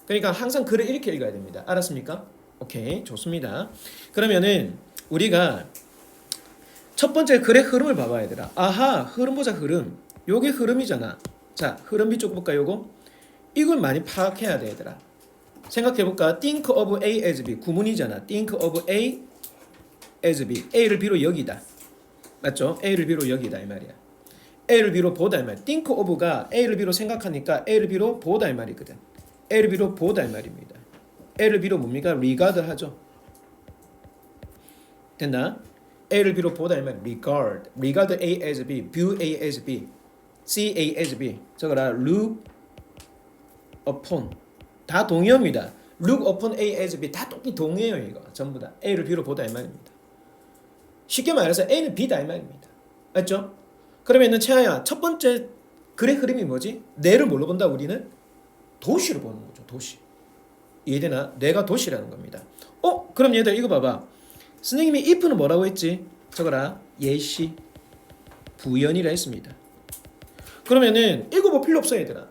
그러니까 항상 글을 이렇게 읽어야 됩니다. 알았습니까? 오케이, 좋습니다. 그러면은 우리가 첫 번째 글의 흐름을 봐봐 얘들아. 아하, 흐름 보자. 흐름. 요게 흐름이잖아. 자, 흐름 비쪽 볼까 요거? 이걸 많이 파악해야 돼 얘들아. 생각해볼까? Think of A as B. 구문이잖아. Think of A as B. A를 B로 여기다. 맞죠? A를 B로 여기다 이 말이야. A를 B로 보다 이 말이야. Think of가 A를 B로 생각하니까 A를 B로 보다 이 말이거든. A를 B로 보다 이 말입니다. A를 B로 뭡니까? regard 하죠. 됐나? A를 B로 보다 이 말이야. regard A as B. view A as B. see A as B. 저거라 look upon. 다 동의어입니다. look upon A as B 다 똑같이 동의어요 이거 전부 다. A를 B로 보다 이 말입니다. 쉽게 말해서 A는 B다 이 말입니다. 맞죠? 그러면은 채아야 첫 번째 글의 흐름이 뭐지? 뇌를 뭘로 본다 우리는? 도시로 보는 거죠. 도시. 이해되나? 뇌가 도시라는 겁니다. 그럼 얘들 이거 봐봐. 선생님이 if는 뭐라고 했지? 저거라 예시 부연이라 했습니다. 그러면은 읽어볼 필요 없어 얘들아.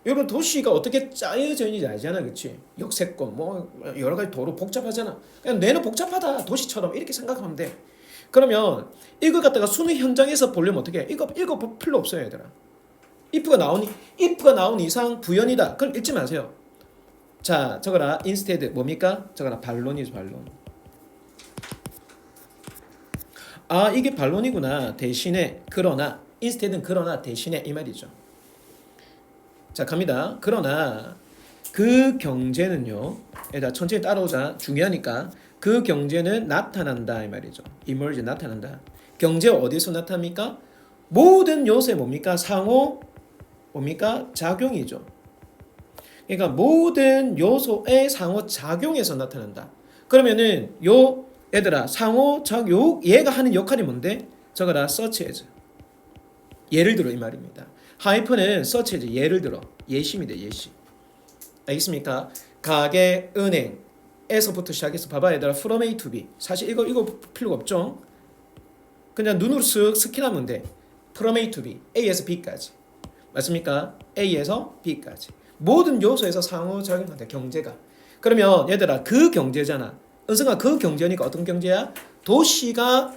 여러분 도시가 어떻게 짜여져 있는지 알잖아, 그렇지? 역세권 뭐 여러 가지 도로 복잡하잖아. 그냥 뇌는 복잡하다 도시처럼 이렇게 생각하면 돼. 그러면 이거 갖다가 수능 현장에서 보려면 어떻게 해? 이거 읽어볼 필요 없어요, 얘들아. if가 나온 이상 부연이다. 그럼 읽지 마세요. 자, 적어라. instead 뭡니까? 적어라. 반론이죠, 반론. 아, 이게 반론이구나. 대신에 그러나 instead는 그러나 대신에 이 말이죠. 자, 갑니다. 그러나 그 경제는요. 얘들아 천천히 따라오자. 중요하니까. 그 경제는 나타난다 이 말이죠. emerge 나타난다. 경제 어디서 나타납니까? 모든 요소에 뭡니까? 상호 뭡니까? 작용이죠. 그러니까 모든 요소의 상호 작용에서 나타난다. 그러면은 요 얘들아 상호 작용 얘가 하는 역할이 뭔데? 적어라 such as. 예를 들어 이 말입니다. 하이픈은 such as 예를 들어 예시입니다. 예시. 알겠습니까? 가게, 은행에서부터 시작해서 봐봐 얘들아 from A to B. 사실 이거 필요가 없죠. 그냥 눈으로 쓱 스캔하면 돼. from A to B. A에서 B까지. 맞습니까? A에서 B까지. 모든 요소에서 상호작용한다. 경제가. 그러면 얘들아 그 경제잖아. 은성아 그 경제니까 어떤 경제야? 도시가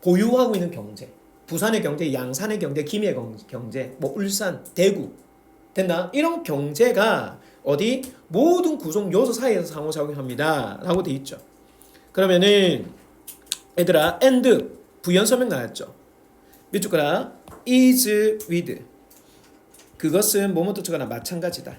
보유하고 있는 경제. 부산의 경제, 양산의 경제, 김해의 경제, 뭐 울산, 대구 됐나? 이런 경제가 어디 모든 구성 요소 사이에서 상호작용합니다. 라고 돼 있죠. 그러면은 얘들아 and 부연 설명 나왔죠. 밑줄 거라 is with 그것은 뭐뭐도 저거나 마찬가지다.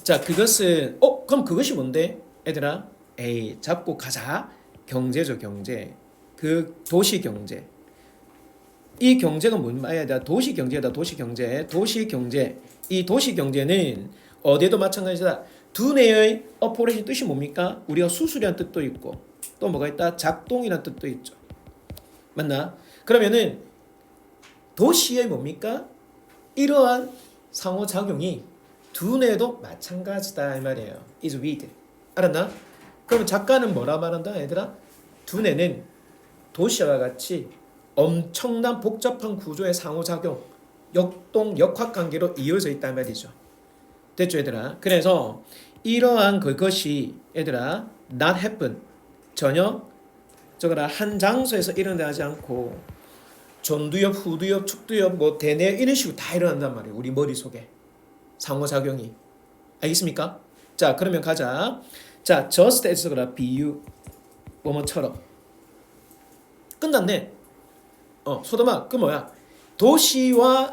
자 그것은 그럼 그것이 뭔데? 얘들아 에이 잡고 가자. 경제죠 경제. 그 도시 경제. 이 경제가 뭔 말이야? 도시 경제다. 도시 경제. 도시 경제. 이 도시 경제는 어디에도 마찬가지다. 두뇌의 operation 뜻이 뭡니까? 우리가 수술이란 뜻도 있고 또 뭐가 있다? 작동이란 뜻도 있죠. 맞나? 그러면은 도시의 뭡니까? 이러한 상호작용이 두뇌도 마찬가지다 이 말이에요. is with. 알았나? 그러면 작가는 뭐라 말한다 얘들아? 두뇌는 도시와 같이 엄청난 복잡한 구조의 상호작용, 역동, 역학관계로 이어져 있단 말이죠. 됐죠 얘들아? 그래서 이러한 그것이 얘들아 not happen 전혀 저거라 한 장소에서 일어나지 않고 전두엽, 후두엽, 축두엽, 뭐 대뇌 이런 식으로 다 일어난단 말이에요. 우리 머릿속에 상호작용이. 알겠습니까? 자 그러면 가자. 자 just as 그라 비유 뭐뭐처럼 끝났네. 소dom아 그 뭐야?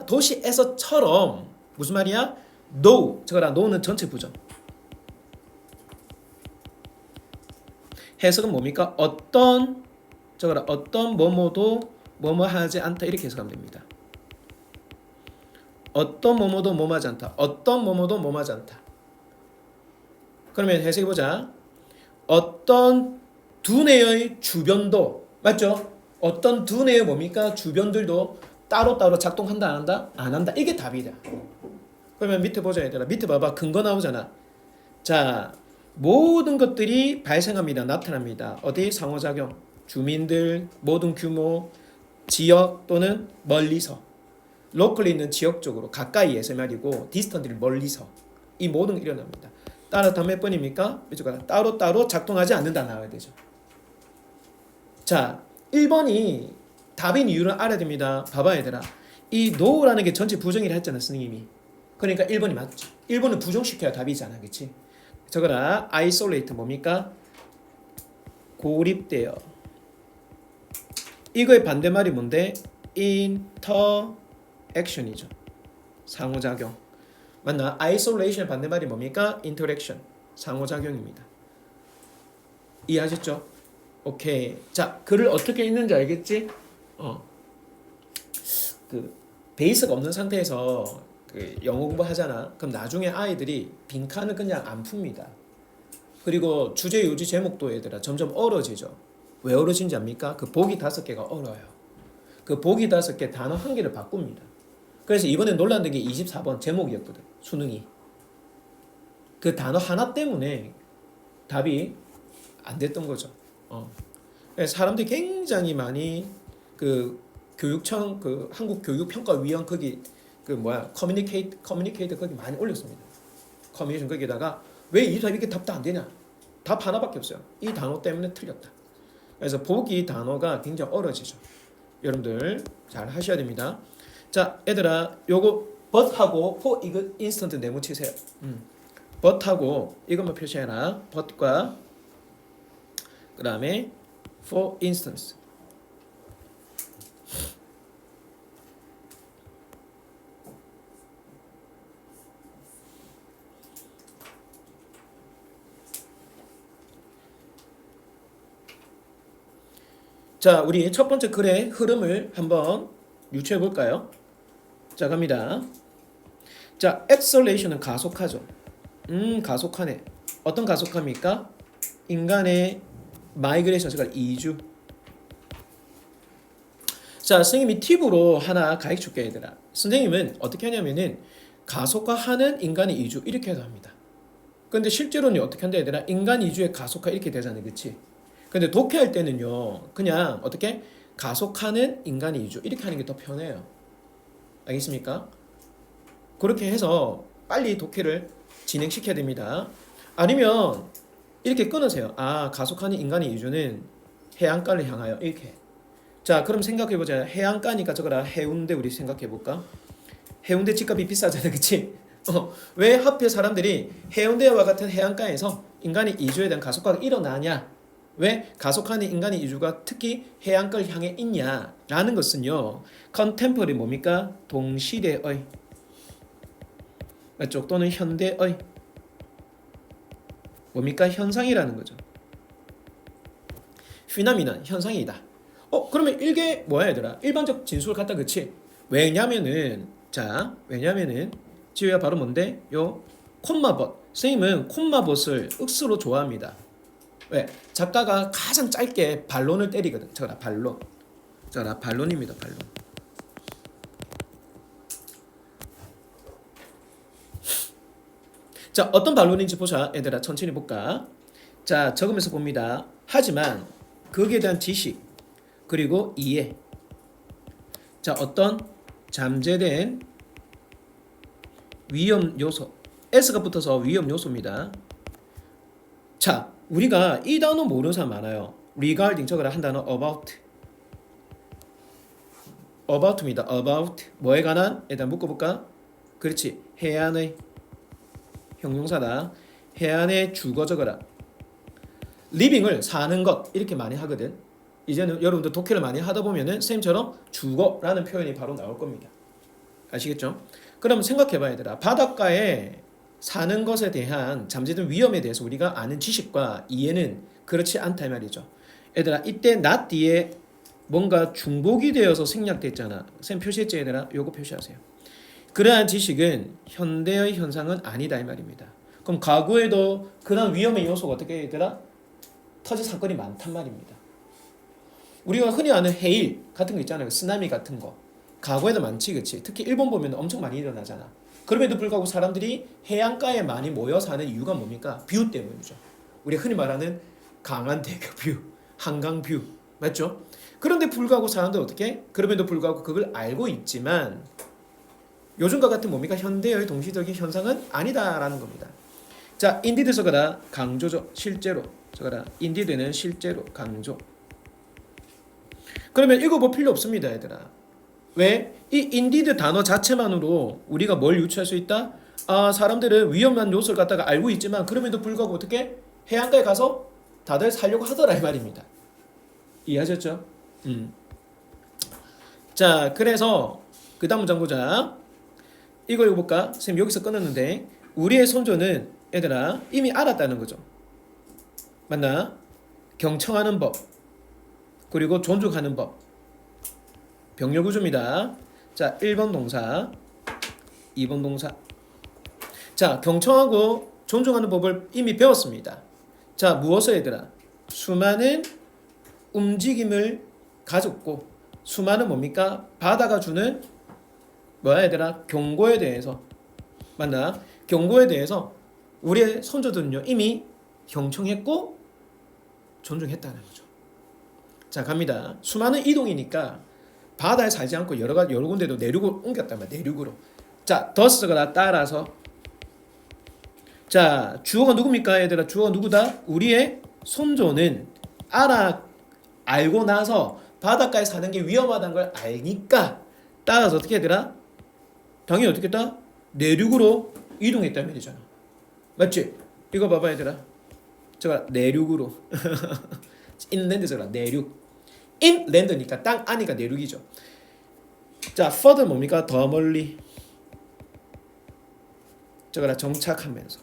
도시에서처럼 무슨 말이야? no 저거라 no는 전체 부정. 해석은 뭡니까? 어떤 저거라 어떤 뭐뭐도 뭐뭐 하지 않다 이렇게 해석하면 됩니다. 어떤 뭐뭐도 뭐뭐 하지 않다. 어떤 뭐뭐도 뭐뭐 하지 않다. 그러면 해석해 보자. 어떤 두뇌의 주변도 맞죠? 어떤 두뇌의 뭡니까? 주변들도 따로따로 작동한다 안 한다? 안 한다. 이게 답이다. 그러면 밑에 보자 얘들아. 밑에 봐봐. 근거 나오잖아. 자 모든 것들이 발생합니다. 나타납니다. 어디? 상호작용. 주민들, 모든 규모, 지역 또는 멀리서. 로컬리 있는 지역적으로 가까이에서 말이고 디스턴트를 멀리서. 이 모든 게 일어납니다. 따라 답 몇 번입니까? 따로따로 작동하지 않는다 나와야 되죠. 자 1번이 답인 이유를 알아야 됩니다. 봐봐 얘들아. 이 no라는 게 전체 부정이라 했잖아 스님이. 그러니까 1번이 맞죠. 1번은 부정시켜야 답이잖아. 그치? 저거라 isolate 뭡니까? 고립되어. 이거의 반대말이 뭔데? interaction이죠. 상호작용. 맞나? isolation의 반대말이 뭡니까? interaction. 상호작용입니다. 이해하셨죠? 오케이. 자, 글을 어떻게 읽는지 알겠지? 그 베이스가 없는 상태에서 그 영어 공부하잖아. 그럼 나중에 아이들이 빈칸을 그냥 안 풉니다. 그리고 주제 요지 제목도 얘들아 점점 어려지죠. 왜 어려진지 압니까? 그 보기 5개가 어려요. 그 보기 5개 단어 1개를 바꿉니다. 그래서 이번에 논란된 게 24번 제목이었거든. 수능이. 그 단어 하나 때문에 답이 안 됐던 거죠. 그래서 사람들이 굉장히 많이 그 교육청 그 한국교육평가위원 거기 그 뭐야 커뮤니케이터 거기 많이 올렸습니다. 커뮤니케이션 거기다가 왜 이 답 이게 답도 안 되냐? 답 하나밖에 없어요. 이 단어 때문에 틀렸다. 그래서 보기 단어가 굉장히 어려지죠. 여러분들 잘 하셔야 됩니다. 자, 얘들아, 요거 but하고 for 이거 인스턴트 네모 치세요. but하고 이것만 표시해라. but과 그 다음에 for instance. 자, 우리 첫 번째 글의 흐름을 한번 유추해 볼까요? 자, 갑니다. 자, acceleration은 가속하죠. 가속하네. 어떤 가속합니까? 인간의 마이그레이션, 그러니까 이주. 자, 선생님이 팁으로 하나 가르쳐 줄게, 얘들아. 선생님은 어떻게 하냐면은 가속화하는 인간의 이주 이렇게 해도 합니다. 근데 실제로는 어떻게 한다, 얘들아? 인간 이주의 가속화 이렇게 되잖아요, 그렇지? 근데 독해할 때는요, 그냥 어떻게 가속하는 인간의 이주 이렇게 하는 게 더 편해요. 알겠습니까? 그렇게 해서 빨리 독해를 진행시켜야 됩니다. 아니면 이렇게 끊으세요. 아, 가속하는 인간의 이주는 해안가를 향하여 이렇게. 자, 그럼 생각해보자. 해안가니까 저거라 해운대 우리 생각해볼까? 해운대 집값이 비싸잖아, 그치? 왜 하필 사람들이 해운대와 같은 해안가에서 인간의 이주에 대한 가속화가 일어나냐? 왜 가속하는 인간의 이주가 특히 해안가를 향해 있냐라는 것은요, 컨템퍼리 뭡니까? 동시대의 맞죠? 또는 현대의 뭡니까? 현상이라는 거죠. 피나미나 현상이다. 그러면 이게 뭐야, 얘들아? 일반적 진술을 갖다 그치? 왜냐면은 지우야 바로 뭔데? 요 콤마벗. 선생님은 콤마벗을 억수로 좋아합니다. 왜? 작가가 가장 짧게 반론을 때리거든. 저거라 반론. 저거라 반론입니다. 반론. 자, 어떤 반론인지 보자. 얘들아 천천히 볼까? 자, 적으면서 봅니다. 하지만 거기에 대한 지식 그리고 이해. 자, 어떤 잠재된 위험 요소. S가 붙어서 위험 요소입니다. 자, 우리가 이 단어 모르는 사람 많아요. regarding 저거라 한 단어 about입니다. about 뭐에 관한? 일단 묶어볼까? 그렇지. 해안의 형용사다. 해안의 주거 적어라. living을 사는 것 이렇게 많이 하거든. 이제는 여러분들 독해를 많이 하다 보면은 쌤처럼 주거라는 표현이 바로 나올 겁니다. 아시겠죠? 그럼 생각해봐야 되라. 바닷가에 사는 것에 대한 잠재된 위험에 대해서 우리가 아는 지식과 이해는 그렇지 않다 이 말이죠. 얘들아, 이때 not 뒤에 뭔가 중복이 되어서 생략됐잖아. 쌤 표시했지, 얘들아? 요거 표시하세요. 그러한 지식은 현대의 현상은 아니다 이 말입니다. 그럼 과거에도 그런 위험의 요소가 어떻게, 얘들아? 터진 사건이 많단 말입니다. 우리가 흔히 아는 해일 같은 거 있잖아요. 쓰나미 같은 거. 과거에도 많지, 그치? 특히 일본 보면 엄청 많이 일어나잖아. 그럼에도 불구하고 사람들이 해안가에 많이 모여 사는 이유가 뭡니까? 뷰 때문이죠. 우리 흔히 말하는 강한대교 뷰, 한강 뷰, 맞죠? 그런데 불구하고 사람들 어떻게? 그럼에도 불구하고 그걸 알고 있지만 요즘과 같은 뭡니까? 현대의 동시적인 현상은 아니다라는 겁니다. 자, 인디드 저거다 강조죠. 실제로 저거다 인디드는 실제로 강조. 그러면 읽어볼 필요 없습니다, 얘들아. 왜? 이 인디드 단어 자체만으로 우리가 뭘 유추할 수 있다? 아, 사람들은 위험한 요소를 갖다가 알고 있지만 그럼에도 불구하고 어떻게? 해안가에 가서 다들 살려고 하더라 이 말입니다. 이해하셨죠? 자, 그래서 그 다음 문장 보자. 이거 읽어볼까? 선생님 여기서 끊었는데 우리의 선조는 얘들아 이미 알았다는 거죠. 맞나? 경청하는 법 그리고 존중하는 법. 병렬 구조입니다. 자, 1번 동사 2번 동사. 자, 경청하고 존중하는 법을 이미 배웠습니다. 자, 무엇을 얘들아? 수많은 움직임을 가졌고 수많은 뭡니까? 바다가 주는 뭐야 얘들아? 경고에 대해서 맞나? 경고에 대해서 우리의 선조들은요 이미 경청했고 존중했다는 거죠. 자, 갑니다. 수많은 이동이니까 바다에 살지 않고 여러 군데도 내륙으로 옮겼단 말이야. 내륙으로. 자, thus가 따라서. 자, 주어가 누굽니까 얘들아? 주어가 누구다? 우리의 손조는 알고 나서 바닷가에 사는 게 위험하다는 걸 알니까 따라서 어떻게 얘들아? 당연히 어떻게 했다? 내륙으로 이동했다는 말이잖아. 맞지? 이거 봐봐 얘들아. 저거 내륙으로. 인랜드 저거 내륙. 인랜드니까 땅 안이니까 내륙이죠. 자, further 뭡니까? 더 멀리. 저거라 정착하면서.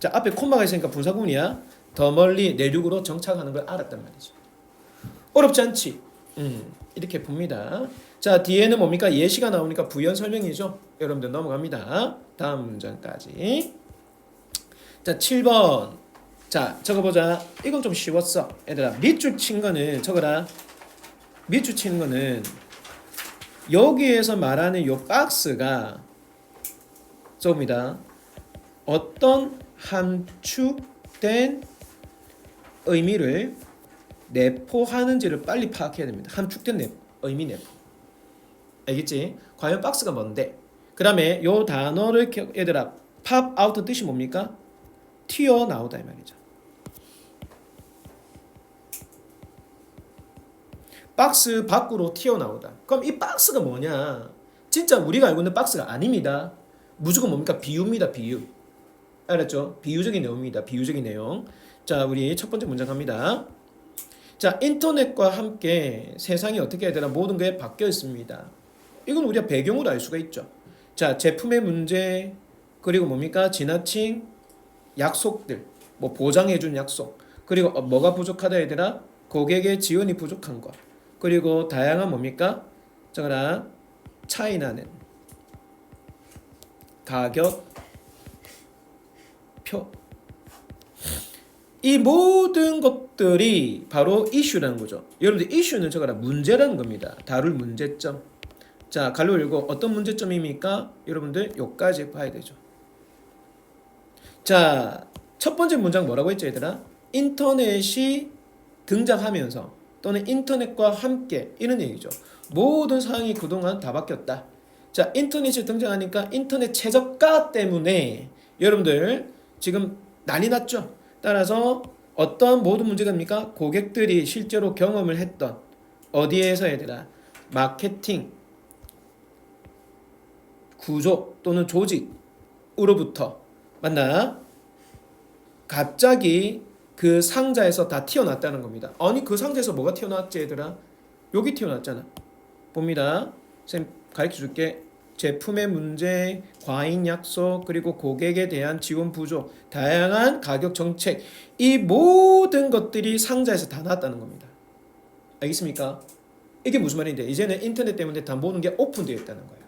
자, 앞에 콤마가 있으니까 분사구문이야. 더 멀리 내륙으로 정착하는 걸 알았단 말이죠. 어렵지 않지? 이렇게 봅니다. 자, 뒤에는 뭡니까? 예시가 나오니까 부연 설명이죠. 여러분들 넘어갑니다. 다음 문장까지. 자, 7번. 자, 적어보자. 이건 좀 쉬웠어. 얘들아, 밑줄 친 거는 적어라. 밑줄 치는 거는 여기에서 말하는 요 박스가 적습니다. 어떤 함축된 의미를 내포하는지를 빨리 파악해야 됩니다. 함축된 의미 내포. 알겠지? 과연 박스가 뭔데? 그 다음에 요 단어를 얘들아 pop out 뜻이 뭡니까? 튀어나오다 이 말이죠. 박스 밖으로 튀어나오다. 그럼 이 박스가 뭐냐? 진짜 우리가 알고 있는 박스가 아닙니다. 무조건 뭡니까? 비유입니다. 비유. 알았죠? 비유적인 내용입니다. 비유적인 내용. 자, 우리 첫 번째 문장 갑니다. 자, 인터넷과 함께 세상이 어떻게 해야 되나 모든 게 바뀌어 있습니다. 이건 우리가 배경으로 알 수가 있죠. 자, 제품의 문제, 그리고 뭡니까? 지나친 약속들, 뭐 보장해준 약속, 그리고 뭐가 부족하다 얘들아? 고객의 지원이 부족한 것, 그리고 다양한 뭡니까? 저거라 차이나는 가격 표. 이 모든 것들이 바로 이슈라는 거죠. 여러분들 이슈는 저거라 문제라는 겁니다. 다룰 문제점. 자, 갈로 열고 어떤 문제점입니까? 여러분들 요까지 봐야 되죠. 자, 첫 번째 문장 뭐라고 했죠 얘들아? 인터넷이 등장하면서 또는 인터넷과 함께 이런 얘기죠. 모든 상황이 그동안 다 바뀌었다. 자, 인터넷이 등장하니까 인터넷 최저가 때문에 여러분들 지금 난리 났죠. 따라서 어떤 모든 문제가입니까? 고객들이 실제로 경험을 했던 어디에서 얘들아? 마케팅 구조 또는 조직으로부터 맞나? 갑자기 그 상자에서 다 튀어났다는 겁니다. 아니 그 상자에서 뭐가 튀어났지 얘들아? 여기 튀어났잖아. 봅니다. 쌤 가르쳐줄게. 제품의 문제, 과잉 약속, 그리고 고객에 대한 지원 부족, 다양한 가격 정책, 이 모든 것들이 상자에서 다 나왔다는 겁니다. 알겠습니까? 이게 무슨 말인데? 이제는 인터넷 때문에 다 모든 게 오픈되어 있다는 거야.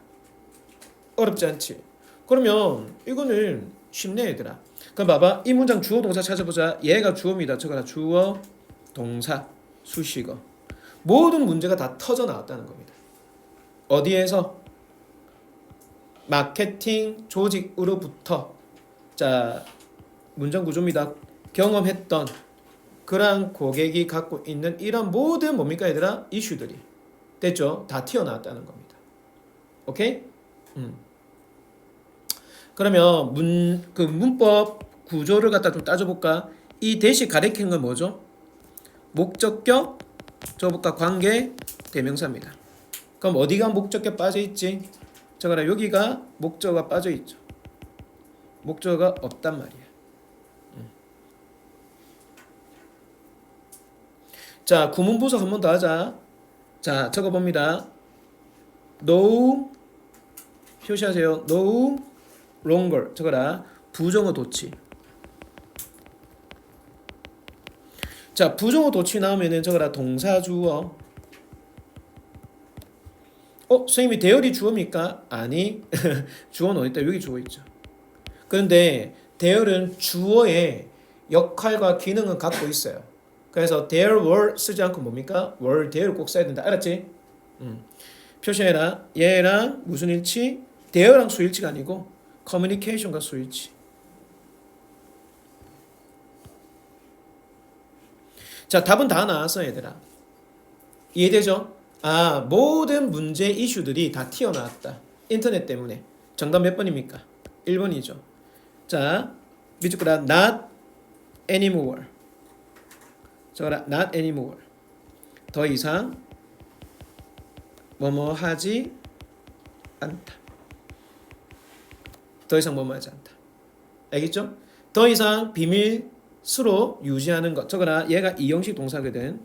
어렵지 않지? 그러면 이거는 쉽네 얘들아. 그럼 봐봐. 이 문장 주어 동사 찾아보자. 얘가 주어입니다. 저거나 주어 동사 수식어. 모든 문제가 다 터져 나왔다는 겁니다. 어디에서? 마케팅 조직으로부터. 자, 문장 구조입니다. 경험했던 그러한 고객이 갖고 있는 이런 모든 뭡니까 얘들아? 이슈들이 됐죠? 다 튀어나왔다는 겁니다. 오케이? 그러면 문법 구조를 갖다 좀 따져볼까? 이 대시 가리키는 건 뭐죠? 목적격, 저보다 관계, 대명사입니다. 그럼 어디가 목적격 빠져있지? 저거라 여기가 목적어가 빠져있죠. 목적어가 없단 말이야. 자, 구문부석 한 번 더 하자. 자, 적어봅니다. No 표시하세요. No longer. 저거라 부정어 도치. 자, 부정어 도치 나오면은 저거라 동사 주어. 선생님이 대열이 주어입니까? 아니. 주어는 어디 있다? 여기 주어 있죠. 그런데 대열은 주어의 역할과 기능을 갖고 있어요. 그래서 there were 쓰지 않고 뭡니까? were there를 꼭 써야 된다. 알았지? 표시해라. 얘랑 무슨 일치? 대열랑 수일치가 아니고 communication과 수일치. 자, 답은 다 나왔어, 얘들아. 이해되죠? 아, 모든 문제 이슈들이 다 튀어나왔다. 인터넷 때문에. 정답 몇 번입니까? 1번이죠. 자, 밑줄 거라 not anymore. 저거라 not anymore. 더 이상 뭐뭐 하지 않다. 더 이상 뭐뭐 하지 않다. 알겠죠? 더 이상 비밀수로 유지하는 것. 저거라 얘가 이형식 동사거든.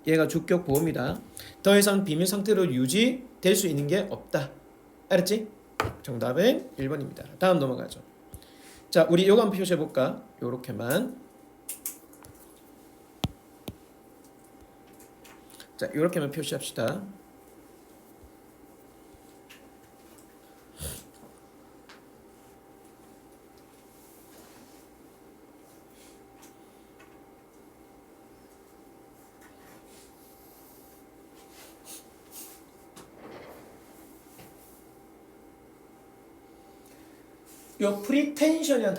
얘가 주격 보호입니다. 더 이상 비밀 상태로 유지될 수 있는 게 없다. 알았지? 정답은 1번입니다. 다음 넘어가죠. 자, 우리 요거 한번 표시해 볼까? 요렇게만. 자, 요렇게만 표시합시다. 요 프리텐션이라는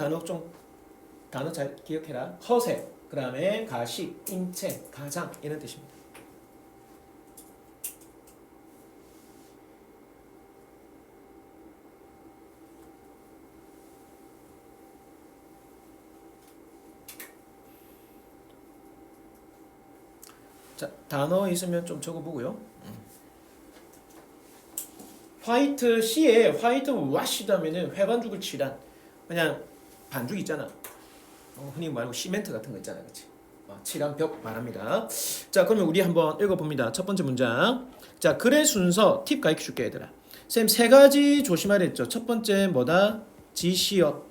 단어 잘 기억해라. 허세, 그 다음에 가식, 인체, 가장 이런 뜻입니다. 자, 단어 있으면 좀 적어보고요. 화이트 C에 화이트 와시드 하면은 회반죽을 칠한 그냥 반죽 있잖아. 흔히 말하고 시멘트 같은 거 있잖아, 그렇지? 칠한 벽 말합니다. 자, 그러면 우리 한번 읽어봅니다. 첫 번째 문장. 자, 글의 순서 팁 가르쳐줄게, 얘들아. 쌤 세 가지 조심하랬죠. 첫 번째 뭐다? 지시어.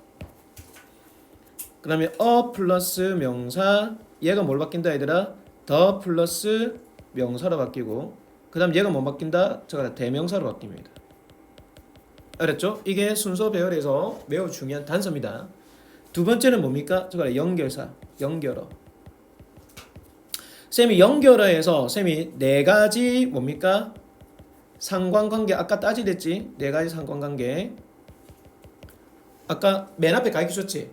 그 다음에 플러스 명사. 얘가 뭘 바뀐다, 얘들아? 더 플러스 명사로 바뀌고, 그 다음 얘가 뭐 바뀐다? 저거 대명사로 바뀝니다. 알았죠? 이게 순서 배열에서 매우 중요한 단서입니다. 두 번째는 뭡니까? 저거 연결사, 연결어. 쌤이 연결어에서 쌤이 네 가지 뭡니까? 상관관계 아까 따지랬지? 네 가지 상관관계. 아까 맨 앞에 가르쳐줬지?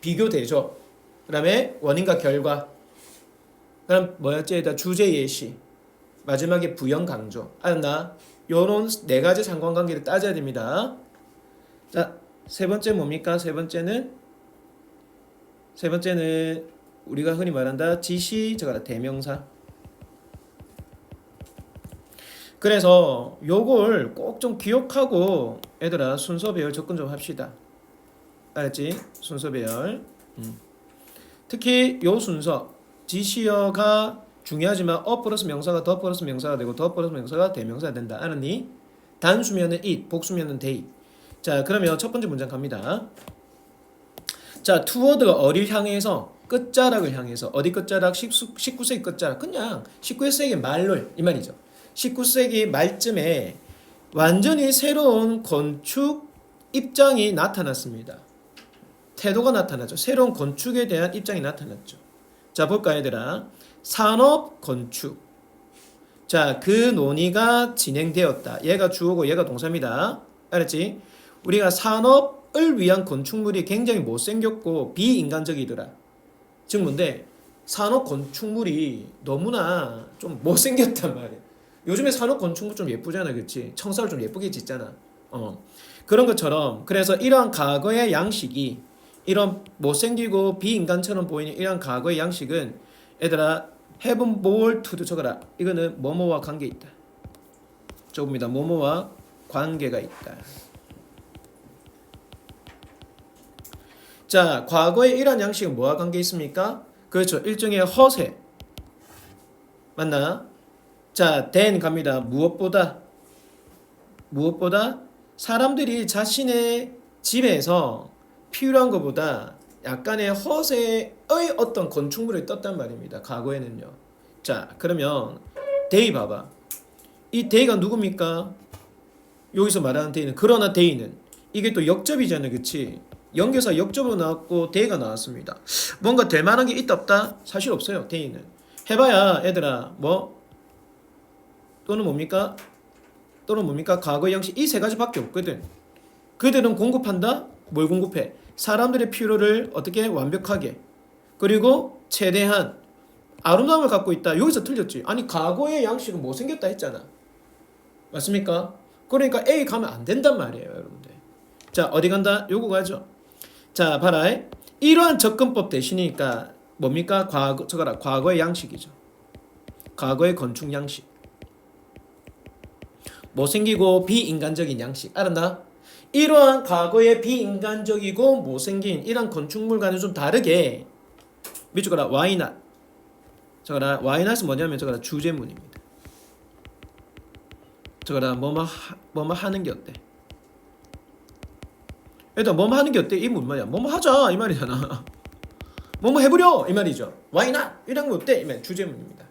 비교 대조. 그 다음에 원인과 결과. 그 다음 뭐였지? 일단 주제 예시. 마지막에 부연 강조. 알았나? 요런 네 가지 상관관계를 따져야 됩니다. 자, 세 번째 뭡니까? 세 번째는 우리가 흔히 말한다 지시, 저거라 대명사. 그래서 요걸 꼭 좀 기억하고 얘들아 순서 배열 접근 좀 합시다. 알았지? 순서 배열. 특히 요 순서 지시어가 중요하지만 플러스 명사가 더 플러스 명사가 되고 더 플러스 명사가 대명사가 된다. 알았니? 단수면은 it, 복수면은 they. 자, 그러면 첫 번째 문장 갑니다. 자, 투워드가 어딜 향해서? 끝자락을 향해서. 어디 끝자락? 19세기 끝자락. 그냥 19세기 말로 이 말이죠. 19세기 말쯤에 완전히 새로운 건축 입장이 나타났습니다. 태도가 나타나죠. 새로운 건축에 대한 입장이 나타났죠. 자, 볼까 얘들아. 산업 건축. 자, 그 논의가 진행되었다. 얘가 주어고 얘가 동사입니다. 알았지? 우리가 산업을 위한 건축물이 굉장히 못생겼고 비인간적이더라. 즉 뭔데? 산업 건축물이 너무나 좀 못생겼단 말이야. 요즘에 산업 건축물 좀 예쁘잖아, 그렇지? 청사를 좀 예쁘게 짓잖아. 그런 것처럼 그래서 이러한 과거의 양식이 이런 못생기고 비인간처럼 보이는 이러한 과거의 양식은 얘들아 have more to do 적어라. 이거는 뭐뭐와 관계 있다. 조금이다. 뭐뭐와 관계가 있다. 자, 과거의 이러한 양식은 뭐와 관계 있습니까? 그렇죠. 일종의 허세. 맞나? 자, then 갑니다. 무엇보다 사람들이 자신의 집에서 필요한 것보다 약간의 허세의 어떤 건축물이 떴단 말입니다. 과거에는요. 자, 그러면 they 봐봐. 이 they가 누굽니까? 여기서 말하는 they는 그러나 they는 이게 또 역접이잖아요. 그치? 연결사 역접으로 나왔고 they가 나왔습니다. 뭔가 될 만한 게 있다 없다? 사실 없어요. they는. 해봐야 얘들아 또는 뭡니까? 과거의 양식 이 세 가지밖에 없거든. 그들은 공급한다? 뭘 공급해? 사람들의 필요를 어떻게 완벽하게 그리고 최대한 아름다움을 갖고 있다. 여기서 틀렸지. 아니 과거의 양식은 못생겼다 했잖아. 맞습니까? 그러니까 A 가면 안 된단 말이에요, 여러분들. 자, 어디 간다? 요거 가죠. 자, 봐라. 이러한 접근법 대신이니까 뭡니까? 과거의 양식이죠. 과거의 건축 양식. 못생기고 비인간적인 양식. 알았나? 이러한 과거의 비인간적이고 못생긴 이런 건축물과는 좀 다르게 밑줄 거라 why not. 저거라 why not은 뭐냐면 저거라 주제문입니다. 저거라 뭐뭐 하는 게 어때? 일단 뭐뭐 하는 게 어때? 이 문 말이야. 뭐뭐 하자 이 말이잖아. 뭐뭐 해보려 이 말이죠. why not? 이런 거 어때? 이 말 주제문입니다.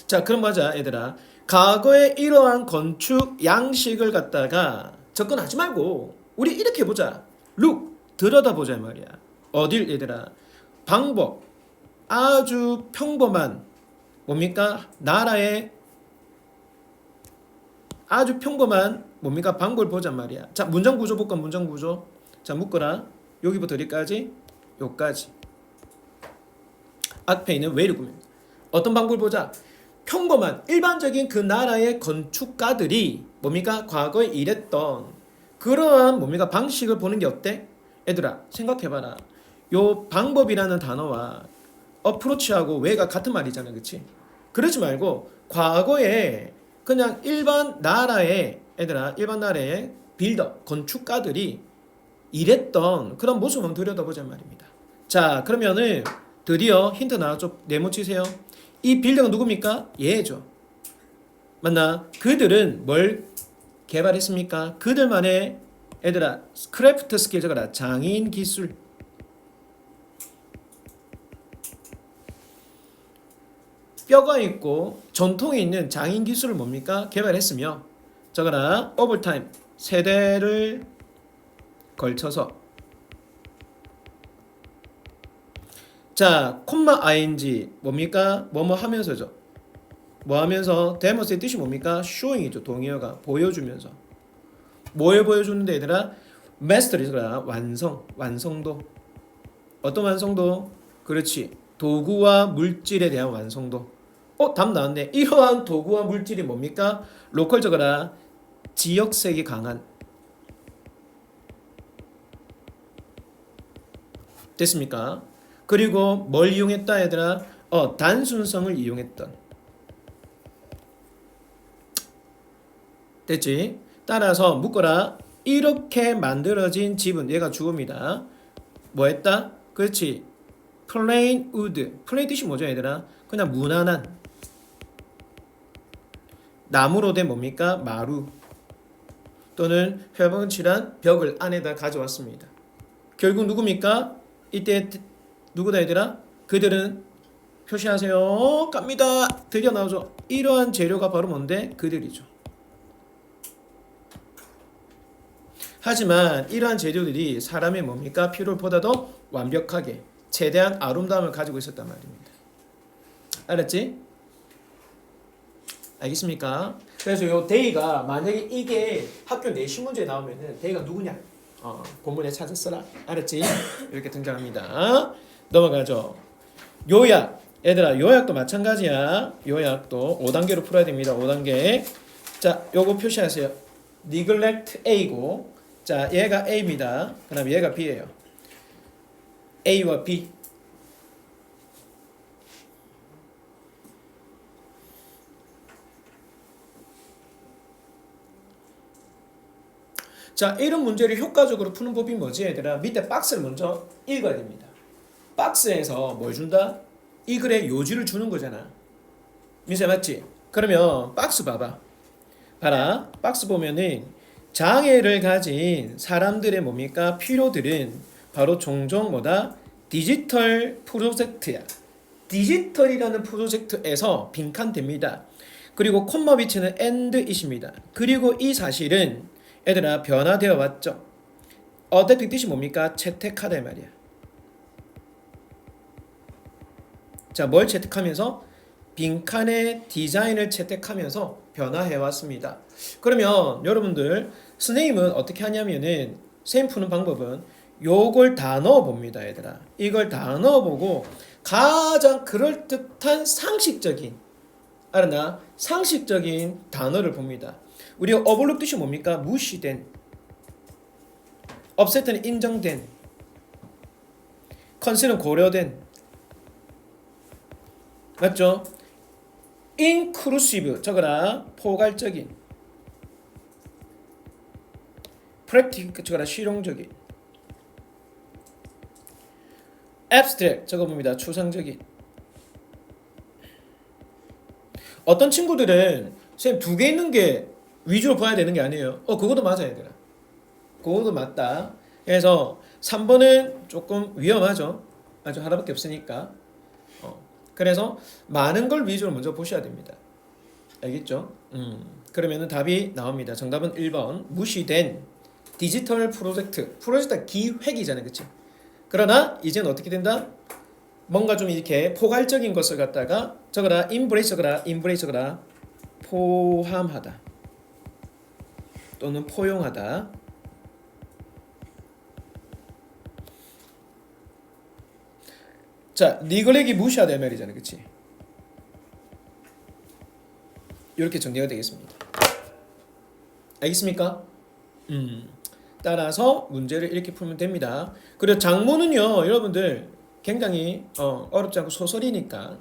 자, 그럼 맞아 얘들아. 과거의 이러한 건축 양식을 갖다가 접근하지 말고 우리 이렇게 보자. look 들여다보자 이 말이야. 어딜 얘들아? 방법 아주 평범한 뭡니까? 나라의 아주 평범한 뭡니까? 방법을 보자 말이야. 자, 문장 구조 볼까? 문장 구조. 자, 묶어라. 여기부터 어디까지? 요까지. 앞에 있는 where입니다. 어떤 방법을 보자? 평범한 일반적인 그 나라의 건축가들이 뭡니까? 과거에 일했던 그러한 뭡니까? 방식을 보는 게 어때? 얘들아 생각해봐라. 요 방법이라는 단어와 어프로치하고 왜가 같은 말이잖아, 그치? 그러지 말고 과거에 그냥 일반 나라의 일반 나라의 빌더 건축가들이 일했던 그런 모습을 한번 들여다보자 말입니다. 자, 그러면은 드디어 힌트 나왔죠? 네모치세요. 이 빌더가 누굽니까? 얘죠. 맞나? 그들은 뭘 개발했습니까? 그들만의 크래프트 스킬 적어라. 장인 기술. 뼈가 있고 전통이 있는 장인 기술을 뭡니까? 개발했으며 적어라. 오버타임 세대를 걸쳐서 자, 콤마 ing 뭡니까? 뭐뭐 하면서죠. 뭐 하면서 데모스의 뜻이 뭡니까? showing이죠. 동의어가 보여주면서. 뭘 보여주는데 얘들아? mastery가 완성도. 어떤 완성도? 그렇지. 도구와 물질에 대한 완성도. 답 나왔네. 이러한 도구와 물질이 뭡니까? 로컬 적어라. 지역색이 강한. 됐습니까? 그리고 뭘 이용했다 얘들아? 단순성을 이용했던. 됐지? 따라서 묶어라. 이렇게 만들어진 집은 얘가 주어입니다. 뭐 했다? 그렇지. plain wood. plain 뜻이 뭐죠 얘들아? 그냥 무난한 나무로 된 뭡니까? 마루 또는 회방을 칠한 벽을 안에다 가져왔습니다. 결국 누굽니까? 이때 누구다 얘들아? 그들은 표시하세요. 갑니다. 드디어 나오죠. 이러한 재료가 바로 뭔데? 그들이죠. 하지만 이러한 재료들이 사람의 뭡니까? 필요보다도 완벽하게 최대한 아름다움을 가지고 있었단 말입니다. 알았지? 알겠습니까? 그래서 요 데이가 만약에 이게 학교 내신 문제에 나오면은 데이가 누구냐? 본문에 찾았어라. 알았지? 이렇게 등장합니다. 넘어가죠. 요약. 얘들아 요약도 마찬가지야. 요약도 5단계로 풀어야 됩니다. 5단계. 자, 요거 표시하세요. neglect A고 자, 얘가 A입니다. 그 다음에 얘가 B예요. A와 B. 자, 이런 문제를 효과적으로 푸는 법이 뭐지 얘들아? 밑에 박스를 먼저 읽어야 됩니다. 박스에서 뭘 준다? 이 글에 요지를 주는 거잖아. 민수야 맞지? 그러면 박스 봐봐. 봐라. 박스 보면은 장애를 가진 사람들의 뭡니까? 필요들은 바로 종종 뭐다? 디지털 프로젝트야. 디지털이라는 프로젝트에서 빈칸됩니다. 그리고 콤마 위치는 and이십니다. 그리고 이 사실은 얘들아 변화되어 왔죠. 어택트 뜻이 뭡니까? 채택하다 말이야. 자, 뭘 채택하면서? 빈칸의 디자인을 채택하면서 변화해 왔습니다. 그러면 여러분들 선생님은 어떻게 하냐면은 선생님 푸는 방법은 요걸 다 넣어 봅니다 얘들아. 이걸 다 넣어 보고 가장 그럴듯한 상식적인, 알았나? 상식적인 단어를 봅니다. 우리 overlook 뜻이 뭡니까? 무시된, 업셋은 인정된, 컨셉은 고려된, 맞죠? inclusive 적어라 포괄적인, practical 적어라 실용적인, abstract 적어봅니다 추상적인. 어떤 친구들은 선생님 두 개 있는 게 위주로 봐야 되는 게 아니에요. 그것도 맞아 얘들아. 그것도 맞다. 그래서 3번은 조금 위험하죠. 아주 하나밖에 없으니까. 그래서 많은 걸 위주로 먼저 보셔야 됩니다. 알겠죠? 그러면은 답이 나옵니다. 정답은 1번 무시된 디지털 프로젝트 기획이잖아요. 그치? 그러나 이제는 어떻게 된다? 뭔가 좀 이렇게 포괄적인 것을 갖다가 적어라 embrace 적어라 포함하다 또는 포용하다. 자, 니글렉이 무시하다 이 말이잖아요. 그치? 이렇게 정리가 되겠습니다. 알겠습니까? 따라서 문제를 이렇게 풀면 됩니다. 그리고 장문은요 여러분들 굉장히 어렵지 않고 소설이니까